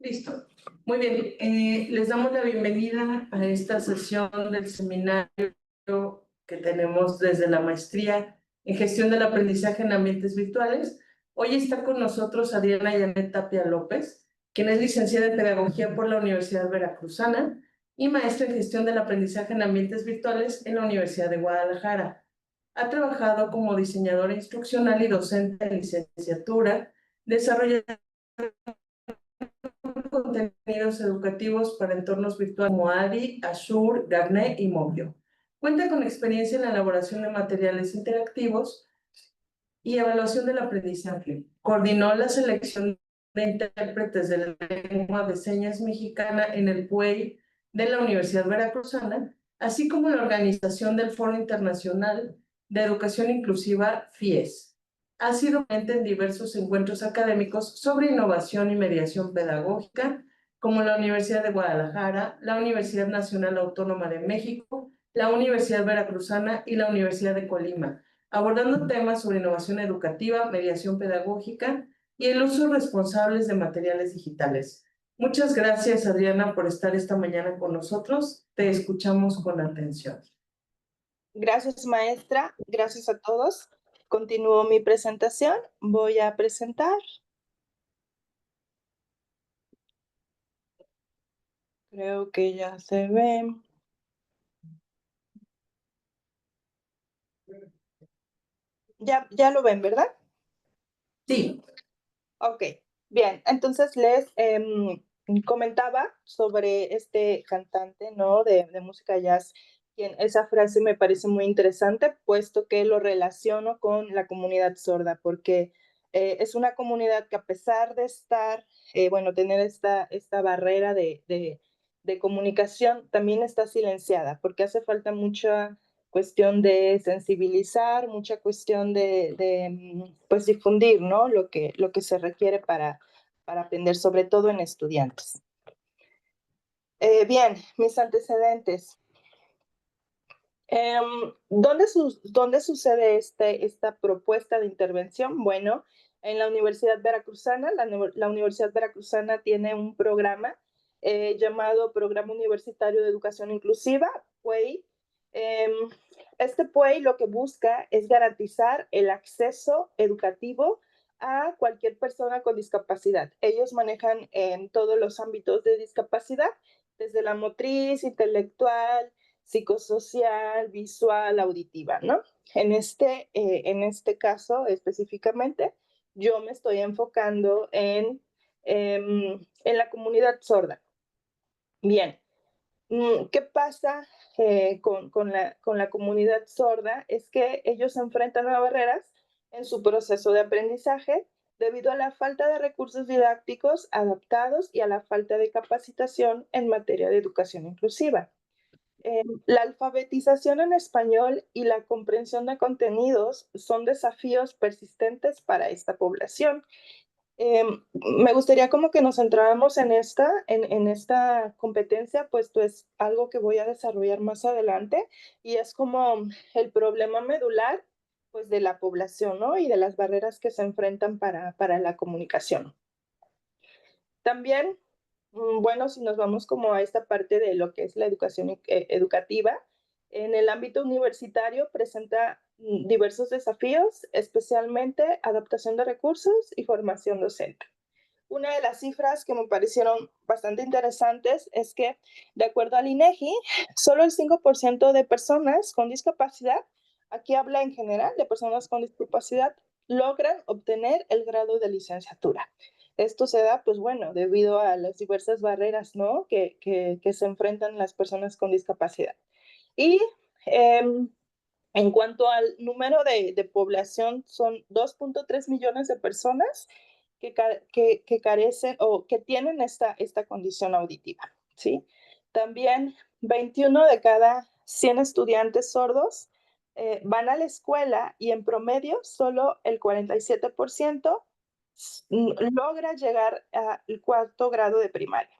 Listo. Muy bien. Les damos la bienvenida a esta sesión del seminario que tenemos desde la maestría en gestión del aprendizaje en ambientes virtuales. Hoy está con nosotros Adriana Yanet Tapia López, quien es licenciada en Pedagogía por la Universidad Veracruzana y maestra en gestión del aprendizaje en ambientes virtuales en la Universidad de Guadalajara. Ha trabajado como diseñadora instruccional y docente en licenciatura, desarrollando contenidos educativos para entornos virtuales como ADI, Azure, Garnet y Mobbio. Cuenta con experiencia en la elaboración de materiales interactivos y evaluación del aprendizaje. Coordinó la selección de intérpretes de la lengua de señas mexicana en el PUEI de la Universidad Veracruzana, así como la organización del Foro Internacional de Educación Inclusiva FIES. Ha sido ponente en diversos encuentros académicos sobre innovación y mediación pedagógica, como la Universidad de Guadalajara, la Universidad Nacional Autónoma de México, la Universidad Veracruzana y la Universidad de Colima, abordando temas sobre innovación educativa, mediación pedagógica y el uso responsable de materiales digitales. Muchas gracias, Adriana, por estar esta mañana con nosotros. Te escuchamos con atención. Gracias, maestra. Gracias a todos. Continúo mi presentación. Voy a presentar. Creo que ya se ve. Ya lo ven, ¿verdad? Sí. Ok, bien. Entonces les comentaba sobre este cantante, ¿no? de música jazz. Esa frase me parece muy interesante, puesto que lo relaciono con la comunidad sorda, porque es una comunidad que a pesar de estar, tener esta barrera de comunicación, también está silenciada, porque hace falta mucha cuestión de sensibilizar, mucha cuestión de pues difundir, ¿no? Lo que se requiere para aprender, sobre todo en estudiantes. Bien, mis antecedentes. ¿Dónde sucede esta propuesta de intervención? Bueno, en la Universidad Veracruzana. La Universidad Veracruzana tiene un programa llamado Programa Universitario de Educación Inclusiva, PUEI. Este PUEI lo que busca es garantizar el acceso educativo a cualquier persona con discapacidad. Ellos manejan en todos los ámbitos de discapacidad, desde la motriz, intelectual, psicosocial, visual, auditiva, ¿no? En este caso específicamente, yo me estoy enfocando en la comunidad sorda. Bien, ¿qué pasa con la comunidad sorda? Es que ellos se enfrentan a barreras en su proceso de aprendizaje debido a la falta de recursos didácticos adaptados y a la falta de capacitación en materia de educación inclusiva. La alfabetización en español y la comprensión de contenidos son desafíos persistentes para esta población. Me gustaría como que nos centráramos en esta competencia, puesto es algo que voy a desarrollar más adelante, y es como el problema medular, pues, de la población, ¿no? Y de las barreras que se enfrentan para la comunicación. También, bueno, si nos vamos como a esta parte de lo que es la educación educativa, en el ámbito universitario presenta diversos desafíos, especialmente adaptación de recursos y formación docente. Una de las cifras que me parecieron bastante interesantes es que, de acuerdo al INEGI, solo el 5% de personas con discapacidad, aquí habla en general de personas con discapacidad, logran obtener el grado de licenciatura. Esto se da, pues bueno, debido a las diversas barreras, ¿no? que se enfrentan las personas con discapacidad. Y en cuanto al número de población, son 2.3 millones de personas que carecen o que tienen esta condición auditiva, ¿sí? También 21 de cada 100 estudiantes sordos van a la escuela, y en promedio solo el 47% logra llegar al 4º grado de primaria.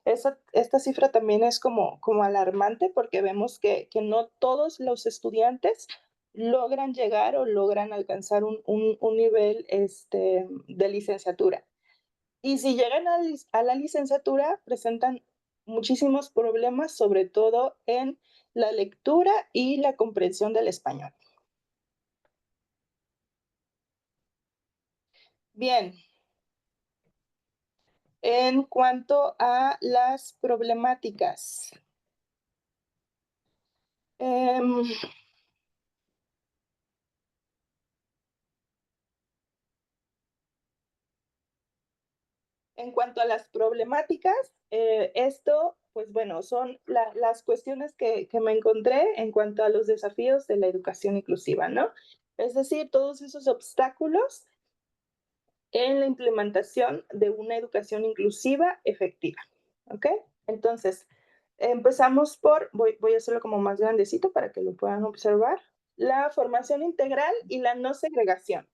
Esta cifra también es como alarmante, porque vemos que no todos los estudiantes logran llegar o logran alcanzar un nivel de licenciatura. Y si llegan a la licenciatura, presentan muchísimos problemas, sobre todo en la lectura y la comprensión del español. Bien. En cuanto a las problemáticas. En cuanto a las problemáticas, esto, pues bueno, son las cuestiones que me encontré en cuanto a los desafíos de la educación inclusiva, ¿no? Es decir, todos esos obstáculos en la implementación de una educación inclusiva efectiva, ¿ok? Entonces, empezamos por, voy a hacerlo como más grandecito para que lo puedan observar, la formación integral y la no segregación.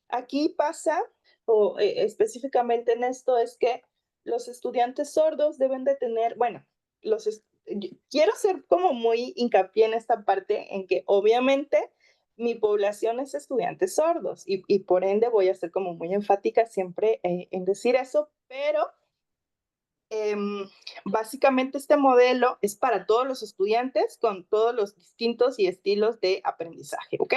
Aquí pasa, o específicamente en esto, es que los estudiantes sordos deben de tener, bueno, quiero ser como muy hincapié en esta parte, en que obviamente mi población es estudiantes sordos y por ende voy a ser como muy enfática siempre en decir eso, pero básicamente este modelo es para todos los estudiantes con todos los distintos y estilos de aprendizaje, ¿ok?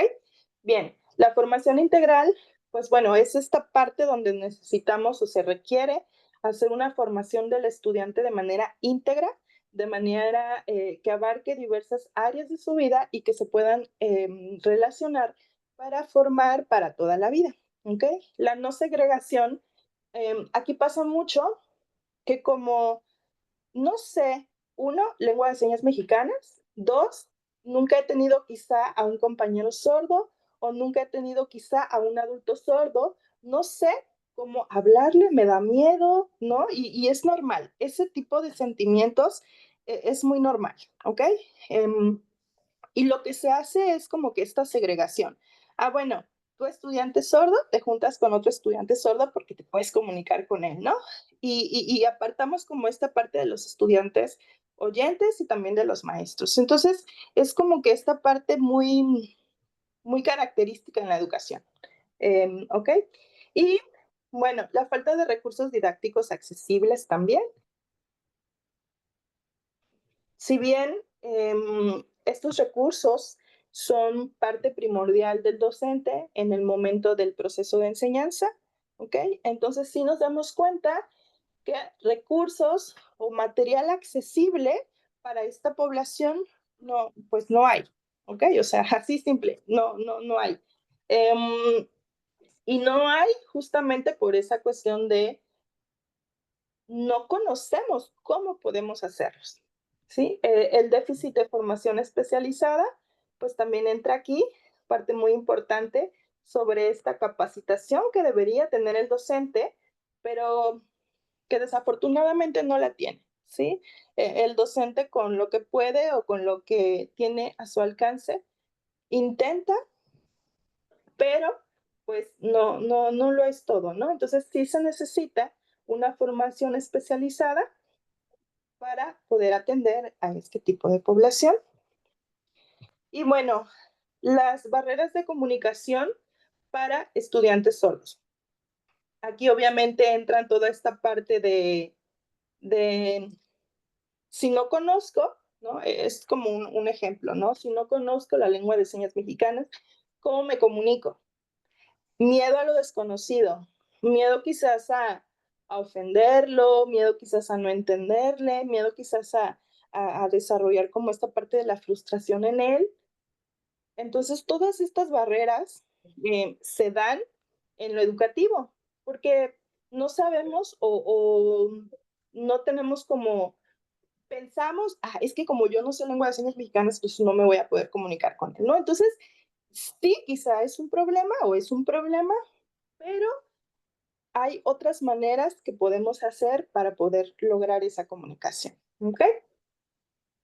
Bien, la formación integral, pues bueno, es esta parte donde necesitamos o se requiere hacer una formación del estudiante de manera íntegra, de manera que abarque diversas áreas de su vida y que se puedan relacionar para formar para toda la vida, ¿ok? La no segregación, aquí pasa mucho que como no sé, uno, lengua de señas mexicanas, dos, nunca he tenido quizá a un compañero sordo o nunca he tenido quizá a un adulto sordo, no sé cómo hablarle, me da miedo, ¿no? Y es normal, ese tipo de sentimientos es muy normal, ¿ok? Y lo que se hace es como que esta segregación. Ah, bueno, tú estudiante sordo, te juntas con otro estudiante sordo porque te puedes comunicar con él, ¿no? Y apartamos como esta parte de los estudiantes oyentes y también de los maestros. Entonces, es como que esta parte muy, muy característica en la educación. ¿Ok? Y bueno, la falta de recursos didácticos accesibles también. Si bien estos recursos son parte primordial del docente en el momento del proceso de enseñanza, ¿ok? Entonces sí nos damos cuenta que recursos o material accesible para esta población no, pues no hay, ¿ok? O sea, así simple, no hay. Y no hay justamente por esa cuestión de no conocemos cómo podemos hacerlos. ¿Sí? El déficit de formación especializada, pues también entra aquí, parte muy importante sobre esta capacitación que debería tener el docente, pero que desafortunadamente no la tiene. ¿Sí? El docente con lo que puede o con lo que tiene a su alcance intenta, pero pues no lo es todo, ¿no? Entonces sí se necesita una formación especializada para poder atender a este tipo de población. Y bueno, las barreras de comunicación para estudiantes sordos. Aquí obviamente entran toda esta parte de si no conozco, ¿no? Es como un ejemplo, ¿no? Si no conozco la lengua de señas mexicanas, ¿cómo me comunico? Miedo a lo desconocido, miedo quizás a ofenderlo, miedo quizás a no entenderle, miedo quizás a desarrollar como esta parte de la frustración en él. Entonces, todas estas barreras se dan en lo educativo, porque no sabemos o no tenemos como, pensamos, es que como yo no sé lengua de señas mexicanas, pues no me voy a poder comunicar con él, ¿no? Entonces, sí, quizá es un problema o es un problema, pero hay otras maneras que podemos hacer para poder lograr esa comunicación, ¿ok?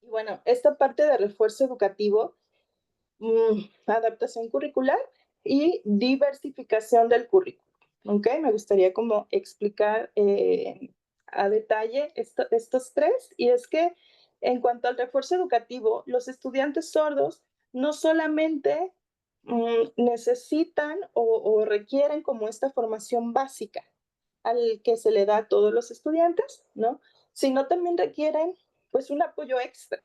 Y bueno, esta parte de refuerzo educativo, adaptación curricular y diversificación del currículo, ¿ok? Me gustaría como explicar a detalle estos tres, y es que en cuanto al refuerzo educativo, los estudiantes sordos no solamente necesitan o requieren como esta formación básica, al que se le da a todos los estudiantes, ¿no? Sino también requieren pues un apoyo extra.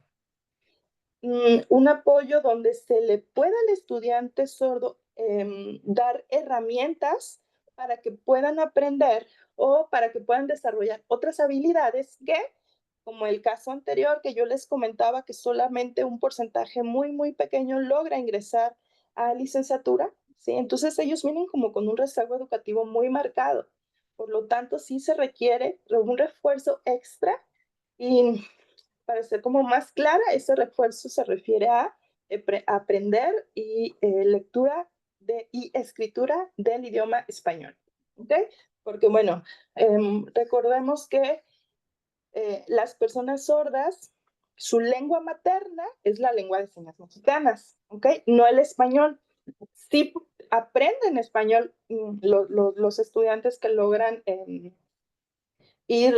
Un apoyo donde se le pueda al estudiante sordo dar herramientas para que puedan aprender o para que puedan desarrollar otras habilidades que, como el caso anterior que yo les comentaba, que solamente un porcentaje muy, muy pequeño logra ingresar a licenciatura, ¿sí? Entonces ellos vienen como con un rezago educativo muy marcado. Por lo tanto, sí se requiere un refuerzo extra y para ser como más clara, ese refuerzo se refiere a aprender y lectura y escritura del idioma español. ¿Ok? Porque, bueno, recordemos que las personas sordas, su lengua materna es la lengua de señas mexicanas, ¿ok? No el español. Sí aprenden español los estudiantes que logran ir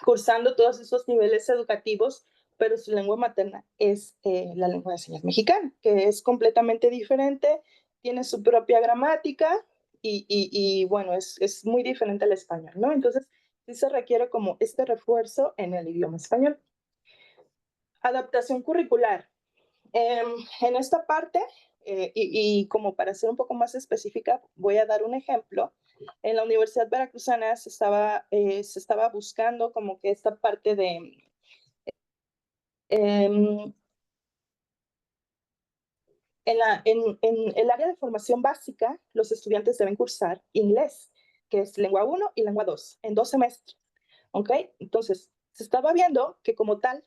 cursando todos esos niveles educativos, pero su lengua materna es la lengua de señas mexicana, que es completamente diferente, tiene su propia gramática y bueno, es muy diferente al español, ¿no? Entonces, sí se requiere como este refuerzo en el idioma español. Adaptación curricular. En esta parte, y como para ser un poco más específica, voy a dar un ejemplo. En la Universidad Veracruzana se estaba buscando como que esta parte de en el área de formación básica, los estudiantes deben cursar inglés, que es lengua 1 y lengua 2, en 2 semestres. ¿Ok? Entonces, se estaba viendo que como tal,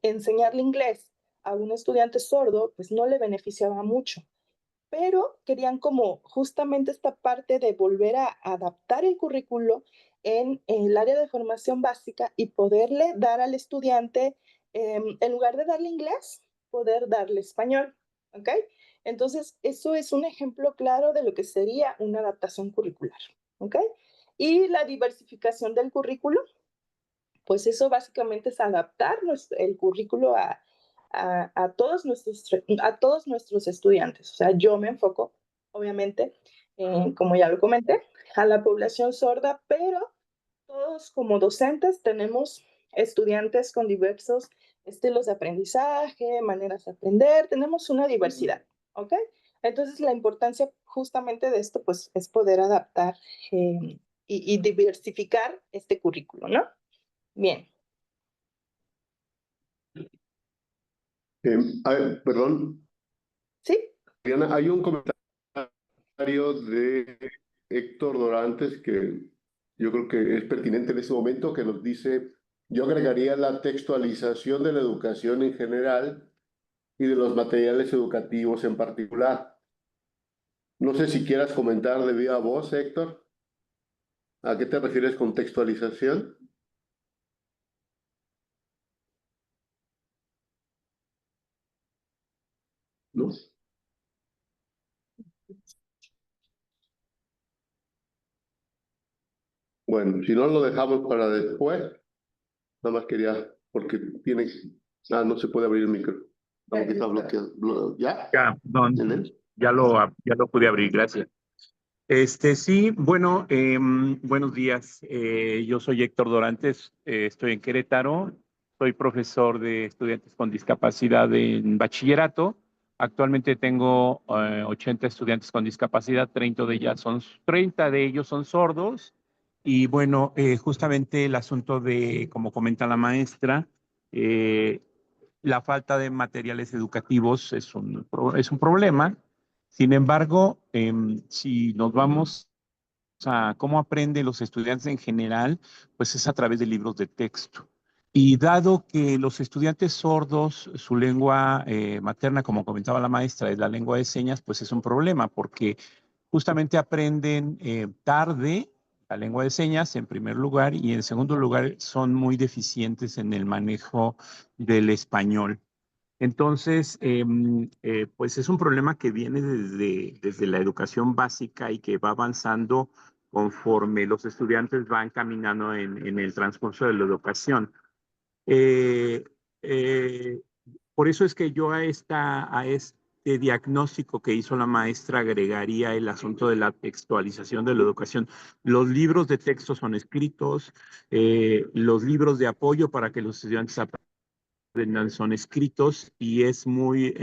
enseñarle inglés a un estudiante sordo, pues no le beneficiaba mucho. Pero querían como justamente esta parte de volver a adaptar el currículo en el área de formación básica y poderle dar al estudiante, en lugar de darle inglés, poder darle español, ¿ok? Entonces, eso es un ejemplo claro de lo que sería una adaptación curricular, ¿ok? Y la diversificación del currículo, pues eso básicamente es adaptar el currículo a todos nuestros estudiantes. O sea, yo me enfoco, obviamente, como ya lo comenté, a la población sorda, pero todos como docentes tenemos estudiantes con diversos estilos de aprendizaje, maneras de aprender, tenemos una diversidad, ¿ok? Entonces, la importancia justamente de esto, pues, es poder adaptar y diversificar este currículo, ¿no? Bien. Perdón, ¿Sí? Diana, hay un comentario de Héctor Dorantes que yo creo que es pertinente en este momento, que nos dice, yo agregaría la textualización de la educación en general y de los materiales educativos en particular. No sé si quieras comentar de viva voz, Héctor. ¿A qué te refieres con textualización? ¿No? Bueno, si no lo dejamos para después, nada más quería, porque tiene... Ah, no se puede abrir el micro. Como que está bloqueado. ¿Ya? Ya, perdón, ¿Entendés? ya lo pude abrir, gracias. Sí, bueno, buenos días. Yo soy Héctor Dorantes, estoy en Querétaro, soy profesor de estudiantes con discapacidad en bachillerato. Actualmente tengo 80 estudiantes con discapacidad, 30 de ellos son sordos. Y bueno, justamente el asunto de, como comenta la maestra, eh, la falta de materiales educativos es un problema. Sin embargo, si nos vamos a cómo aprenden los estudiantes en general, pues es a través de libros de texto. Y dado que los estudiantes sordos, su lengua materna, como comentaba la maestra, es la lengua de señas, pues es un problema porque justamente aprenden tarde la lengua de señas en primer lugar y en segundo lugar son muy deficientes en el manejo del español. Entonces, pues es un problema que viene desde la educación básica y que va avanzando conforme los estudiantes van caminando en el transcurso de la educación. Eh, eh, por eso es que yo a este diagnóstico que hizo la maestra agregaría el asunto de la textualización de la educación. Los libros de texto son escritos, los libros de apoyo para que los estudiantes aprendan son escritos y es muy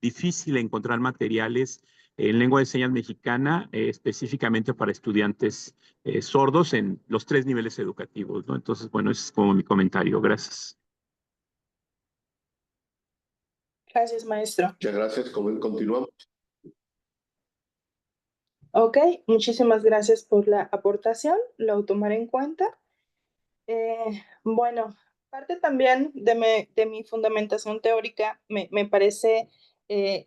difícil encontrar materiales en lengua de señas mexicana específicamente para estudiantes sordos en los 3 niveles educativos, ¿no? Entonces, bueno, ese es como mi comentario. Gracias. Gracias, maestro. Muchas gracias. Continuamos. Ok, muchísimas gracias por la aportación, lo tomaré en cuenta. Bueno, parte también de mi fundamentación teórica, me parece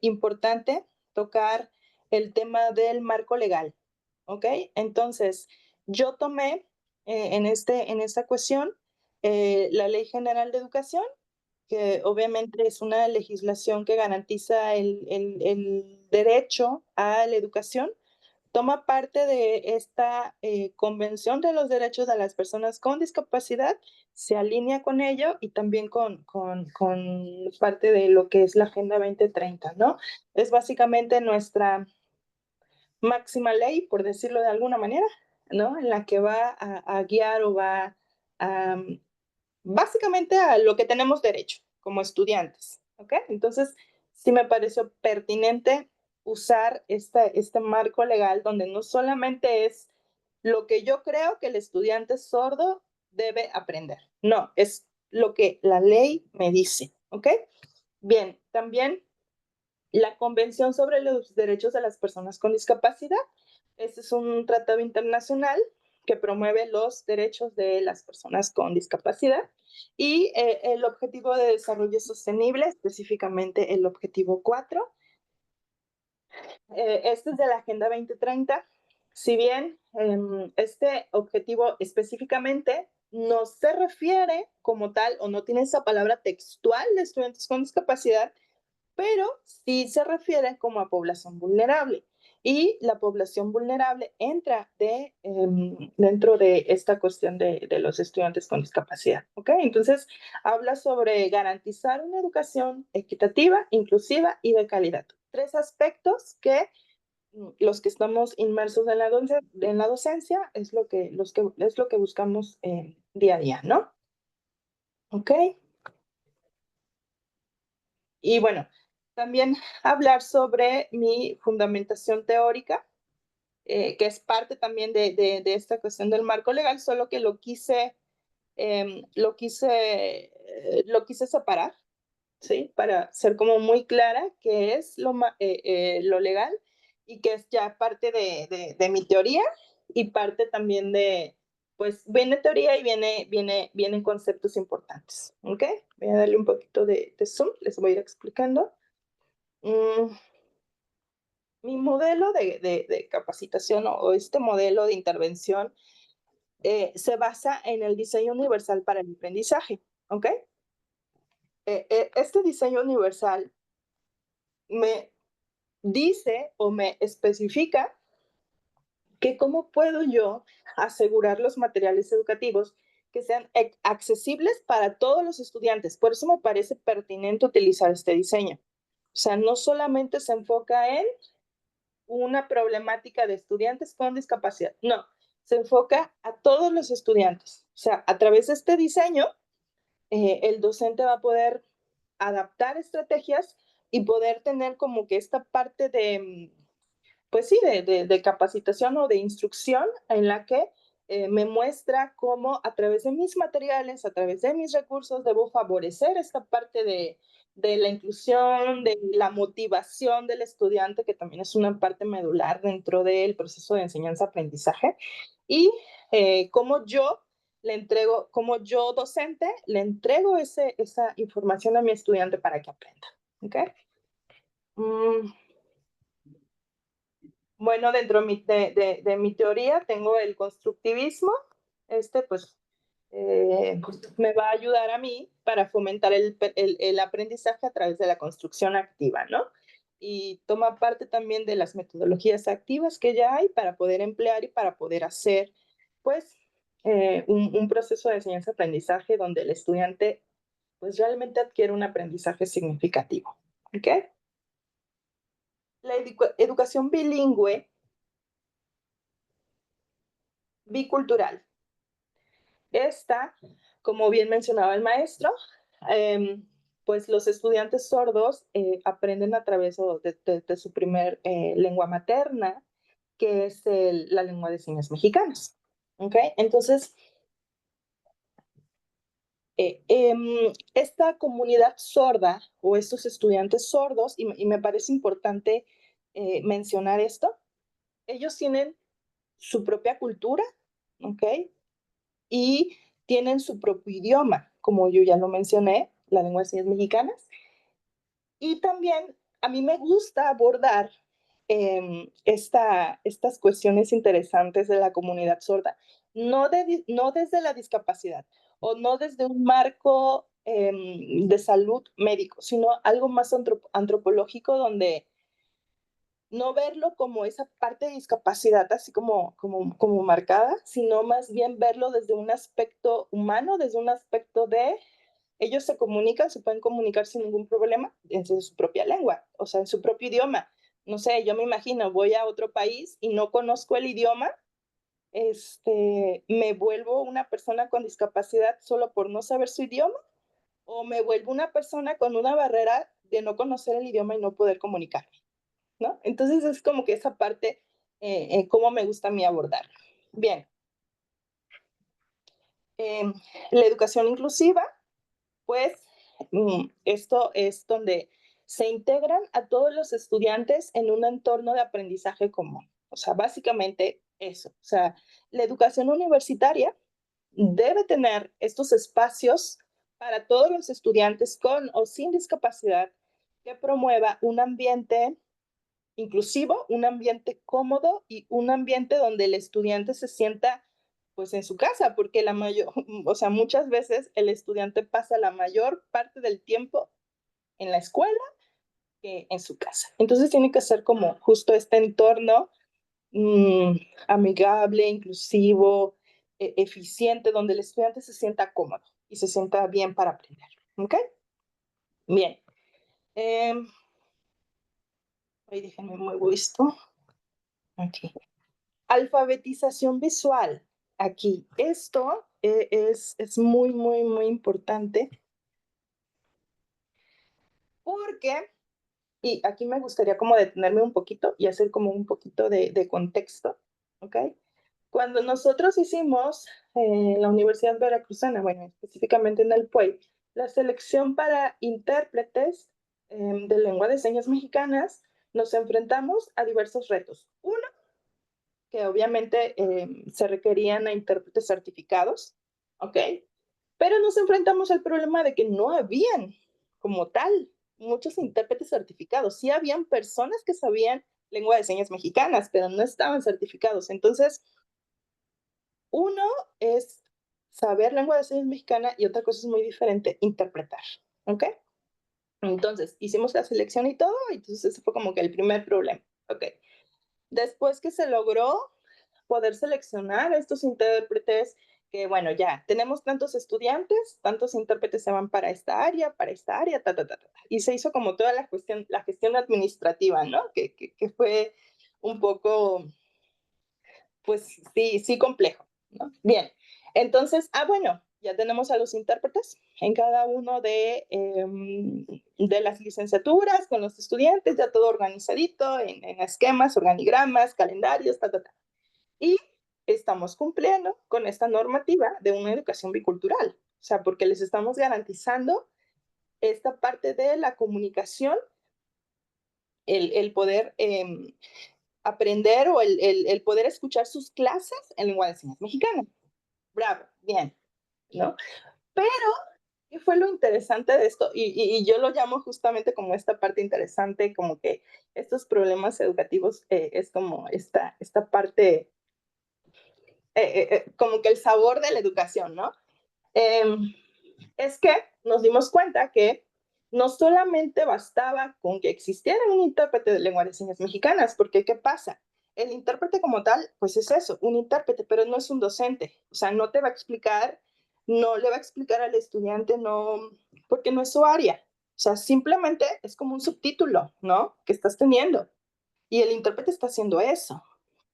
importante tocar el tema del marco legal, ¿ok? Entonces, yo tomé en esta cuestión la Ley General de Educación, que obviamente es una legislación que garantiza el derecho a la educación. Toma parte de esta Convención de los Derechos de las Personas con Discapacidad, se alinea con ello y también con parte de lo que es la Agenda 2030, ¿no? Es básicamente nuestra máxima ley, por decirlo de alguna manera, ¿no? En la que va a guiar o va a, básicamente a lo que tenemos derecho como estudiantes, ¿ok? Entonces, sí me pareció pertinente usar este marco legal donde no solamente es lo que yo creo que el estudiante sordo debe aprender, no, es lo que la ley me dice, ¿ok? Bien, también la Convención sobre los Derechos de las Personas con Discapacidad. Este es un tratado internacional que promueve los derechos de las personas con discapacidad y el Objetivo de Desarrollo Sostenible, específicamente el Objetivo 4. Este es de la Agenda 2030. Si bien este objetivo específicamente no se refiere como tal o no tiene esa palabra textual de estudiantes con discapacidad, pero sí se refiere como a población vulnerable. Y la población vulnerable entra dentro de esta cuestión de los estudiantes con discapacidad. ¿Ok? Entonces, habla sobre garantizar una educación equitativa, inclusiva y de calidad. 3 aspectos que los que estamos inmersos en la docencia es lo que buscamos día a día, ¿no? ¿Ok? Y bueno, también hablar sobre mi fundamentación teórica, que es parte también de esta cuestión del marco legal, solo que lo quise separar, ¿sí? Para ser como muy clara que es lo legal y que es ya parte de mi teoría y parte también pues viene teoría y vienen conceptos importantes, ¿ok? Voy a darle un poquito de zoom, les voy a ir explicando. Mi modelo de capacitación o este modelo de intervención se basa en el diseño universal para el aprendizaje, ¿ok? Este diseño universal me dice o me especifica que cómo puedo yo asegurar los materiales educativos que sean accesibles para todos los estudiantes. Por eso me parece pertinente utilizar este diseño. O sea, no solamente se enfoca en una problemática de estudiantes con discapacidad. No, se enfoca a todos los estudiantes. O sea, a través de este diseño, el docente va a poder adaptar estrategias y poder tener como que esta parte pues sí, de capacitación o de instrucción en la que me muestra cómo a través de mis materiales, a través de mis recursos, debo favorecer esta parte de la inclusión, de la motivación del estudiante, que también es una parte medular dentro del proceso de enseñanza-aprendizaje, y cómo yo le entrego, como yo docente, le entrego esa información a mi estudiante para que aprenda. ¿Ok? Bueno, dentro de mi teoría tengo el constructivismo. Pues, me va a ayudar a mí para fomentar el aprendizaje a través de la construcción activa, ¿no? Y toma parte también de las metodologías activas que ya hay para poder emplear y para poder hacer, pues, un proceso de enseñanza-aprendizaje donde el estudiante, pues, realmente adquiere un aprendizaje significativo. ¿Ok? la educación bilingüe bicultural. Esta, como bien mencionaba el maestro, pues los estudiantes sordos aprenden a través de su primer lengua materna, que es la lengua de señas mexicanas. ¿Ok? Entonces, esta comunidad sorda o estos estudiantes sordos, y me parece importante mencionar esto, ellos tienen su propia cultura, ¿ok? Y tienen su propio idioma, como yo ya lo mencioné, la lengua de señas mexicanas. Y también a mí me gusta abordar estas cuestiones interesantes de la comunidad sorda, no desde la discapacidad o no desde un marco de salud médico, sino algo más antropológico, donde no verlo como esa parte de discapacidad así como marcada, sino más bien verlo desde un aspecto humano, desde un aspecto de ellos se comunican, se pueden comunicar sin ningún problema en su propia lengua, o sea, en su propio idioma. No sé, yo me imagino, voy a otro país y no conozco el idioma, me vuelvo una persona con discapacidad solo por no saber su idioma, o me vuelvo una persona con una barrera de no conocer el idioma y no poder comunicarme, ¿no? Entonces es como que esa parte, cómo me gusta a mí abordar. Bien. La educación inclusiva, pues esto es donde se integran a todos los estudiantes en un entorno de aprendizaje común. O sea, básicamente eso. O sea, la educación universitaria debe tener estos espacios para todos los estudiantes con o sin discapacidad, que promueva un ambiente inclusivo, un ambiente cómodo y un ambiente donde el estudiante se sienta pues en su casa, porque o sea, muchas veces el estudiante pasa la mayor parte del tiempo en la escuela que en su casa. Entonces tiene que ser como justo este entorno amigable, inclusivo, eficiente, donde el estudiante se sienta cómodo y se sienta bien para aprender. ¿Ok? Bien. Ahí déjenme muevo esto. Aquí. Alfabetización visual. Aquí, esto es muy, muy, muy importante porque, y aquí me gustaría como detenerme un poquito y hacer como un poquito de contexto, ¿ok? Cuando nosotros hicimos en la Universidad Veracruzana, bueno, específicamente en el PUEY, la selección para intérpretes de lengua de señas mexicanas, nos enfrentamos a diversos retos. Uno, que obviamente se requerían a intérpretes certificados, ¿ok? Pero nos enfrentamos al problema de que no habían, como tal, muchos intérpretes certificados. Sí habían personas que sabían lengua de señas mexicanas, pero no estaban certificados. Entonces, uno es saber lengua de señas mexicana y otra cosa es muy diferente, interpretar, ¿ok? Entonces, hicimos la selección y todo, y entonces ese fue como que el primer problema, ¿ok? Después que se logró poder seleccionar a estos intérpretes, que bueno, ya tenemos tantos estudiantes, tantos intérpretes se van para esta área, y se hizo como toda la gestión administrativa, ¿no? Que fue un poco, pues sí complejo, ¿no? Bien, entonces, bueno, ya tenemos a los intérpretes en cada uno de las licenciaturas con los estudiantes, ya todo organizadito en esquemas, organigramas, calendarios, Y estamos cumpliendo con esta normativa de una educación bicultural, o sea, porque les estamos garantizando esta parte de la comunicación, el poder aprender o el poder escuchar sus clases en lengua de señas mexicana. Bravo, bien, ¿no? Pero, ¿qué fue lo interesante de esto? Y yo lo llamo justamente como esta parte interesante, como que estos problemas educativos es como esta parte, como que el sabor de la educación, ¿no? Es que nos dimos cuenta que no solamente bastaba con que existiera un intérprete de lengua de señas mexicanas, porque ¿qué pasa? El intérprete como tal, pues es eso, un intérprete, pero no es un docente. O sea, no te va a explicar, no le va a explicar al estudiante, no, porque no es su área. O sea, simplemente es como un subtítulo, ¿no? Que estás teniendo. y el intérprete está haciendo eso.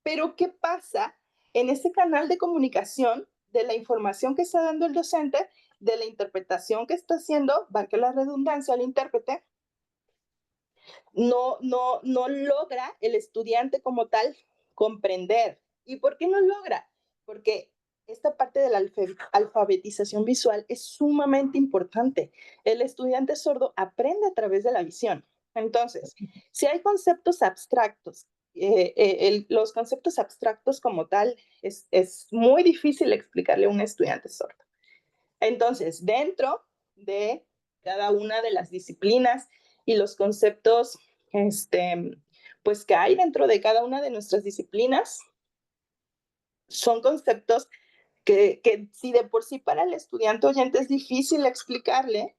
Pero ¿qué pasa en ese canal de comunicación de la información que está dando el docente, de la interpretación que está haciendo, valga la redundancia, el intérprete? No logra el estudiante como tal comprender. ¿Y por qué no logra? Porque esta parte de la alfabetización visual es sumamente importante. El estudiante sordo aprende a través de la visión. Entonces, si hay conceptos abstractos, los conceptos abstractos como tal es muy difícil explicarle a un estudiante sordo. Entonces, dentro de cada una de las disciplinas y los conceptos pues que hay dentro de cada una de nuestras disciplinas, son conceptos que si de por sí para el estudiante oyente es difícil explicarle,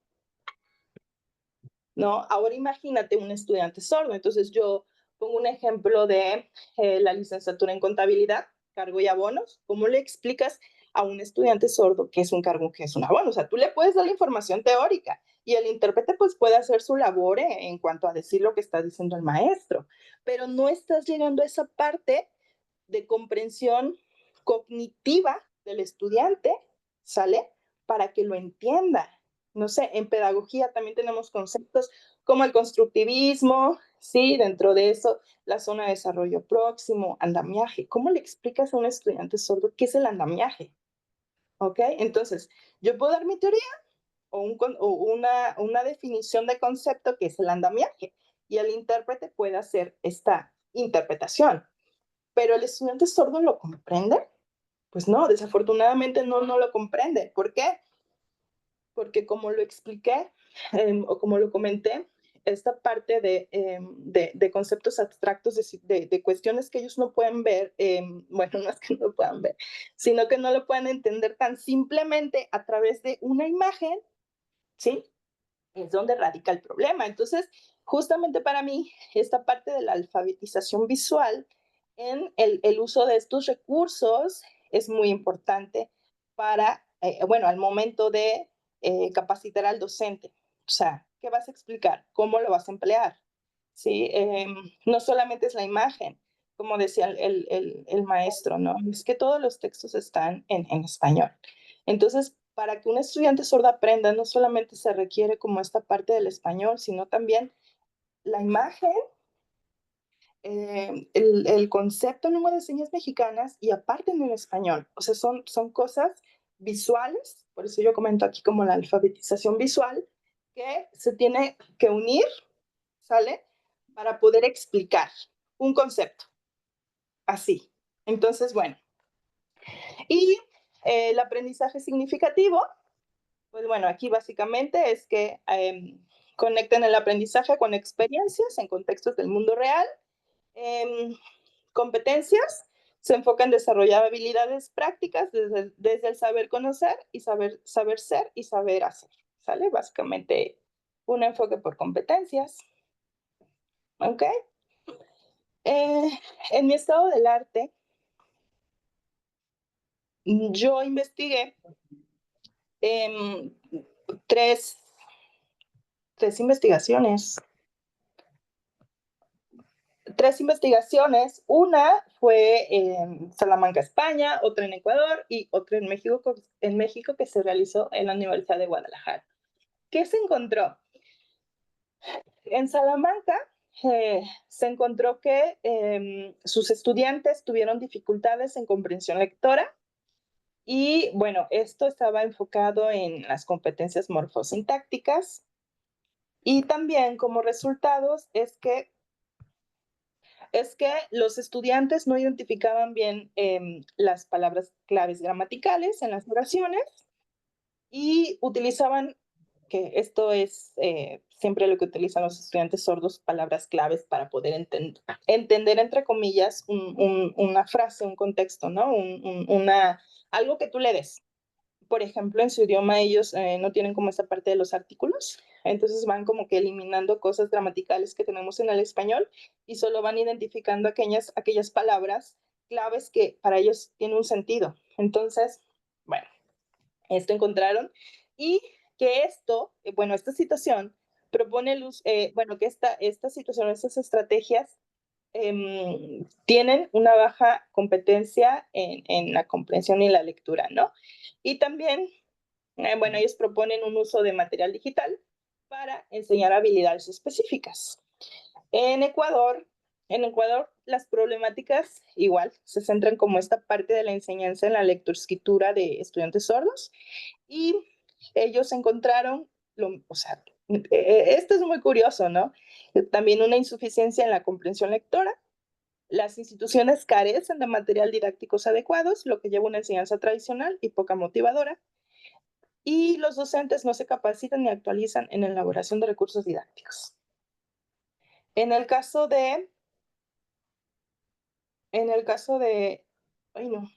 ¿no? Ahora imagínate un estudiante sordo. Entonces yo pongo un ejemplo de la licenciatura en contabilidad, cargo y abonos. ¿Cómo le explicas a un estudiante sordo qué es un cargo, qué es un abono? O sea, tú le puedes dar la información teórica y el intérprete pues puede hacer su labor en cuanto a decir lo que está diciendo el maestro, pero no estás llegando a esa parte de comprensión cognitiva del estudiante, ¿sale? Para que lo entienda. No sé, en pedagogía también tenemos conceptos como el constructivismo, ¿sí? Dentro de eso, la zona de desarrollo próximo, andamiaje. ¿Cómo le explicas a un estudiante sordo qué es el andamiaje? ¿Ok? Entonces, yo puedo dar mi teoría o una definición de concepto que es el andamiaje y el intérprete puede hacer esta interpretación. ¿Pero el estudiante sordo lo comprende? Pues no, desafortunadamente no lo comprende. ¿Por qué? Porque como lo expliqué o como lo comenté, esta parte de conceptos abstractos, de cuestiones que ellos no pueden ver, bueno, no es que no lo puedan ver, sino que no lo pueden entender tan simplemente a través de una imagen, ¿sí? Es donde radica el problema. Entonces, justamente para mí, esta parte de la alfabetización visual en el uso de estos recursos es muy importante para, bueno, al momento de capacitar al docente. O sea, ¿qué vas a explicar? ¿Cómo lo vas a emplear? ¿Sí? No solamente es la imagen, como decía el maestro, ¿no? Es que todos los textos están en español. Entonces, para que un estudiante sordo aprenda, no solamente se requiere como esta parte del español, sino también la imagen, el concepto en lengua de señas mexicanas y aparte en el español. O sea, son cosas visuales, por eso yo comento aquí como la alfabetización visual, que se tiene que unir, ¿sale? Para poder explicar un concepto. Así. Entonces, bueno. Y el aprendizaje significativo, pues bueno, aquí básicamente es que conecten el aprendizaje con experiencias en contextos del mundo real. Competencias se enfoca en desarrollar habilidades prácticas desde el saber conocer y saber ser y saber hacer. ¿Sale? Básicamente un enfoque por competencias. ¿Ok? En mi estado del arte, yo investigué tres investigaciones. Una fue en Salamanca, España, otra en Ecuador y otra en México que se realizó en la Universidad de Guadalajara. ¿Qué se encontró? En Salamanca se encontró que sus estudiantes tuvieron dificultades en comprensión lectora y bueno, esto estaba enfocado en las competencias morfosintácticas y también como resultados es que los estudiantes no identificaban bien las palabras claves gramaticales en las oraciones y utilizaban, que esto es siempre lo que utilizan los estudiantes sordos, palabras claves para poder entender entre comillas, una frase, un contexto, ¿no? Algo que tú le des. Por ejemplo, en su idioma ellos no tienen como esa parte de los artículos, entonces van como que eliminando cosas gramaticales que tenemos en el español y solo van identificando aquellas palabras claves que para ellos tienen un sentido. Entonces, bueno, esto encontraron y que esta situación propone que esta situación, estas estrategias tienen una baja competencia en la comprensión y la lectura, ¿no? Y también, bueno, ellos proponen un uso de material digital para enseñar habilidades específicas. En Ecuador, las problemáticas igual se centran como esta parte de la enseñanza en la lectoescritura de estudiantes sordos y ellos encontraron, o sea, esto es muy curioso, ¿no? También una insuficiencia en la comprensión lectora. Las instituciones carecen de material didácticos adecuados, lo que lleva a una enseñanza tradicional y poca motivadora. Y los docentes no se capacitan ni actualizan en la elaboración de recursos didácticos. En el caso de, ay no,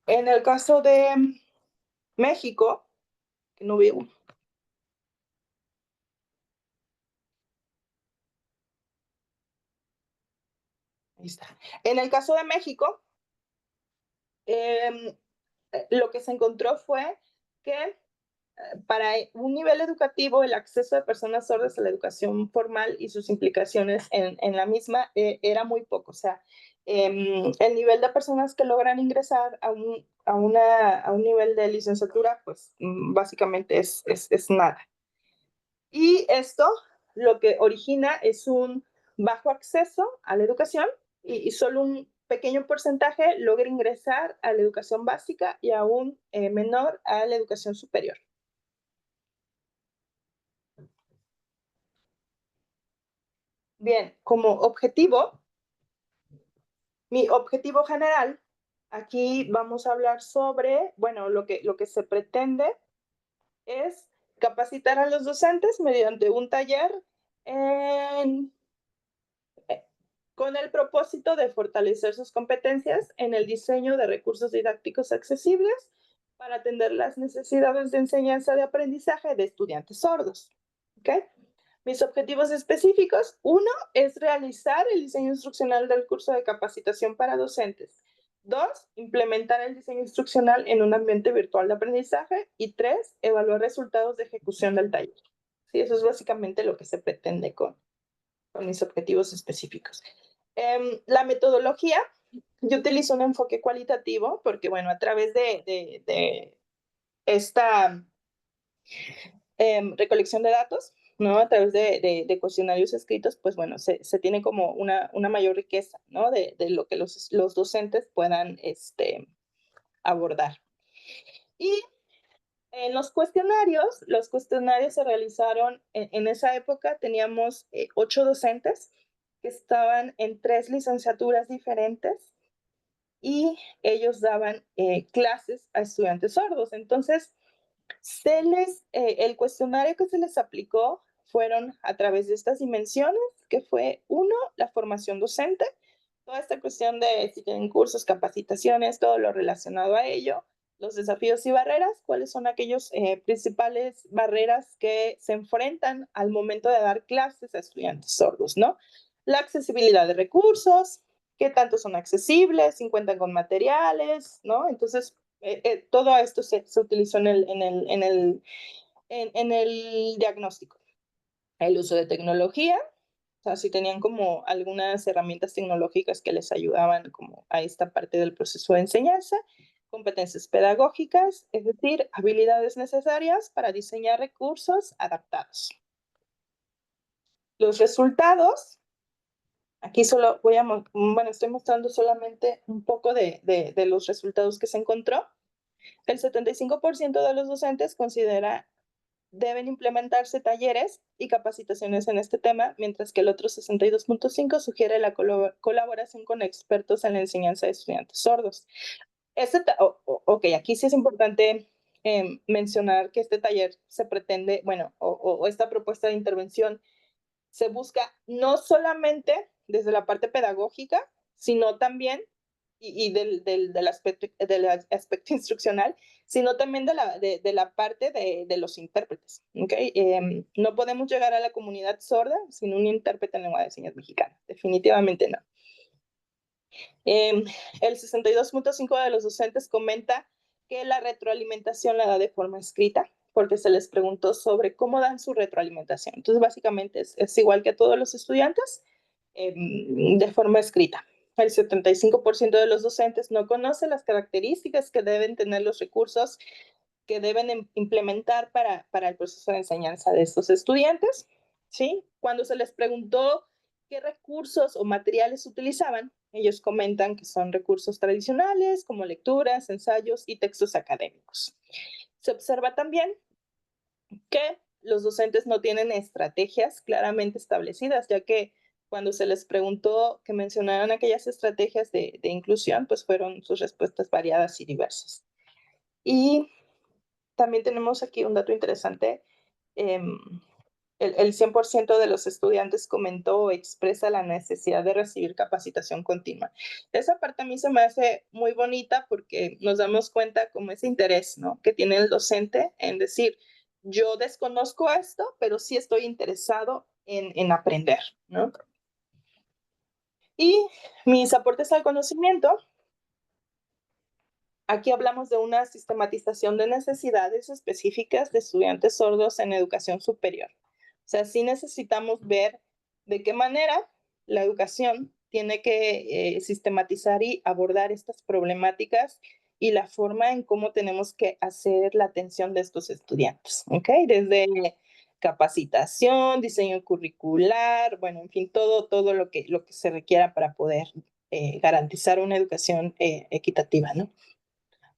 en el caso de México, que no veo, ahí está. En el caso de México, lo que se encontró fue que para un nivel educativo, el acceso de personas sordas a la educación formal y sus implicaciones en la misma era muy poco. O sea, el nivel de personas que logran ingresar a un nivel de licenciatura, pues básicamente es nada. Y esto lo que origina es un bajo acceso a la educación y solo un pequeño porcentaje logra ingresar a la educación básica y aún menor a la educación superior. Bien, como objetivo, mi objetivo general, aquí vamos a hablar sobre, bueno, lo que se pretende es capacitar a los docentes mediante un taller con el propósito de fortalecer sus competencias en el diseño de recursos didácticos accesibles para atender las necesidades de enseñanza de aprendizaje de estudiantes sordos. ¿Okay? Mis objetivos específicos, 1, es realizar el diseño instruccional del curso de capacitación para docentes. 2, implementar el diseño instruccional en un ambiente virtual de aprendizaje. Y 3, evaluar resultados de ejecución del taller. Sí, eso es básicamente lo que se pretende con mis objetivos específicos. La metodología, yo utilizo un enfoque cualitativo porque, bueno, a través de esta recolección de datos, ¿no? A través de cuestionarios escritos, pues bueno, se tiene como una mayor riqueza, ¿no? De lo que los docentes puedan abordar. Y en los cuestionarios se realizaron, en esa época teníamos 8 docentes que estaban en 3 licenciaturas diferentes y ellos daban clases a estudiantes sordos. Entonces, el cuestionario que se les aplicó fueron a través de estas dimensiones, que fue 1, la formación docente, toda esta cuestión de si tienen cursos, capacitaciones, todo lo relacionado a ello, los desafíos y barreras, cuáles son aquellos principales barreras que se enfrentan al momento de dar clases a estudiantes sordos, ¿no? La accesibilidad de recursos, qué tanto son accesibles, si cuentan con materiales, ¿no? Entonces, todo esto se utilizó en el diagnóstico. El uso de tecnología, o sea, si tenían como algunas herramientas tecnológicas que les ayudaban como a esta parte del proceso de enseñanza, competencias pedagógicas, es decir, habilidades necesarias para diseñar recursos adaptados. Los resultados, aquí solo estoy mostrando solamente un poco de los resultados que se encontró. El 75% de los docentes considera deben implementarse talleres y capacitaciones en este tema, mientras que el otro 62.5% sugiere la colaboración con expertos en la enseñanza de estudiantes sordos. Aquí sí es importante mencionar que este taller se pretende, o esta propuesta de intervención se busca no solamente desde la parte pedagógica, sino también y del aspecto instruccional, sino también de la parte de los intérpretes. ¿Okay? No podemos llegar a la comunidad sorda sin un intérprete en lengua de señas mexicana, definitivamente no. El 62.5% de los docentes comenta que la retroalimentación la da de forma escrita porque se les preguntó sobre cómo dan su retroalimentación. Entonces, básicamente es igual que todos los estudiantes, de forma escrita. El 75% de los docentes no conoce las características que deben tener los recursos que deben implementar para el proceso de enseñanza de estos estudiantes, ¿sí? Cuando se les preguntó qué recursos o materiales utilizaban, ellos comentan que son recursos tradicionales como lecturas, ensayos y textos académicos. Se observa también que los docentes no tienen estrategias claramente establecidas, ya que cuando se les preguntó que mencionaran aquellas estrategias de inclusión, pues fueron sus respuestas variadas y diversas. Y también tenemos aquí un dato interesante. El 100% de los estudiantes comentó o expresa la necesidad de recibir capacitación continua. Esa parte a mí se me hace muy bonita porque nos damos cuenta como ese interés, ¿no?, que tiene el docente en decir, yo desconozco esto, pero sí estoy interesado en aprender, ¿no? Y mis aportes al conocimiento. Aquí hablamos de una sistematización de necesidades específicas de estudiantes sordos en educación superior. O sea, sí necesitamos ver de qué manera la educación tiene que sistematizar y abordar estas problemáticas y la forma en cómo tenemos que hacer la atención de estos estudiantes, ¿ok? Desde capacitación, diseño curricular, bueno, en fin, todo lo que se requiera para poder garantizar una educación equitativa, ¿no?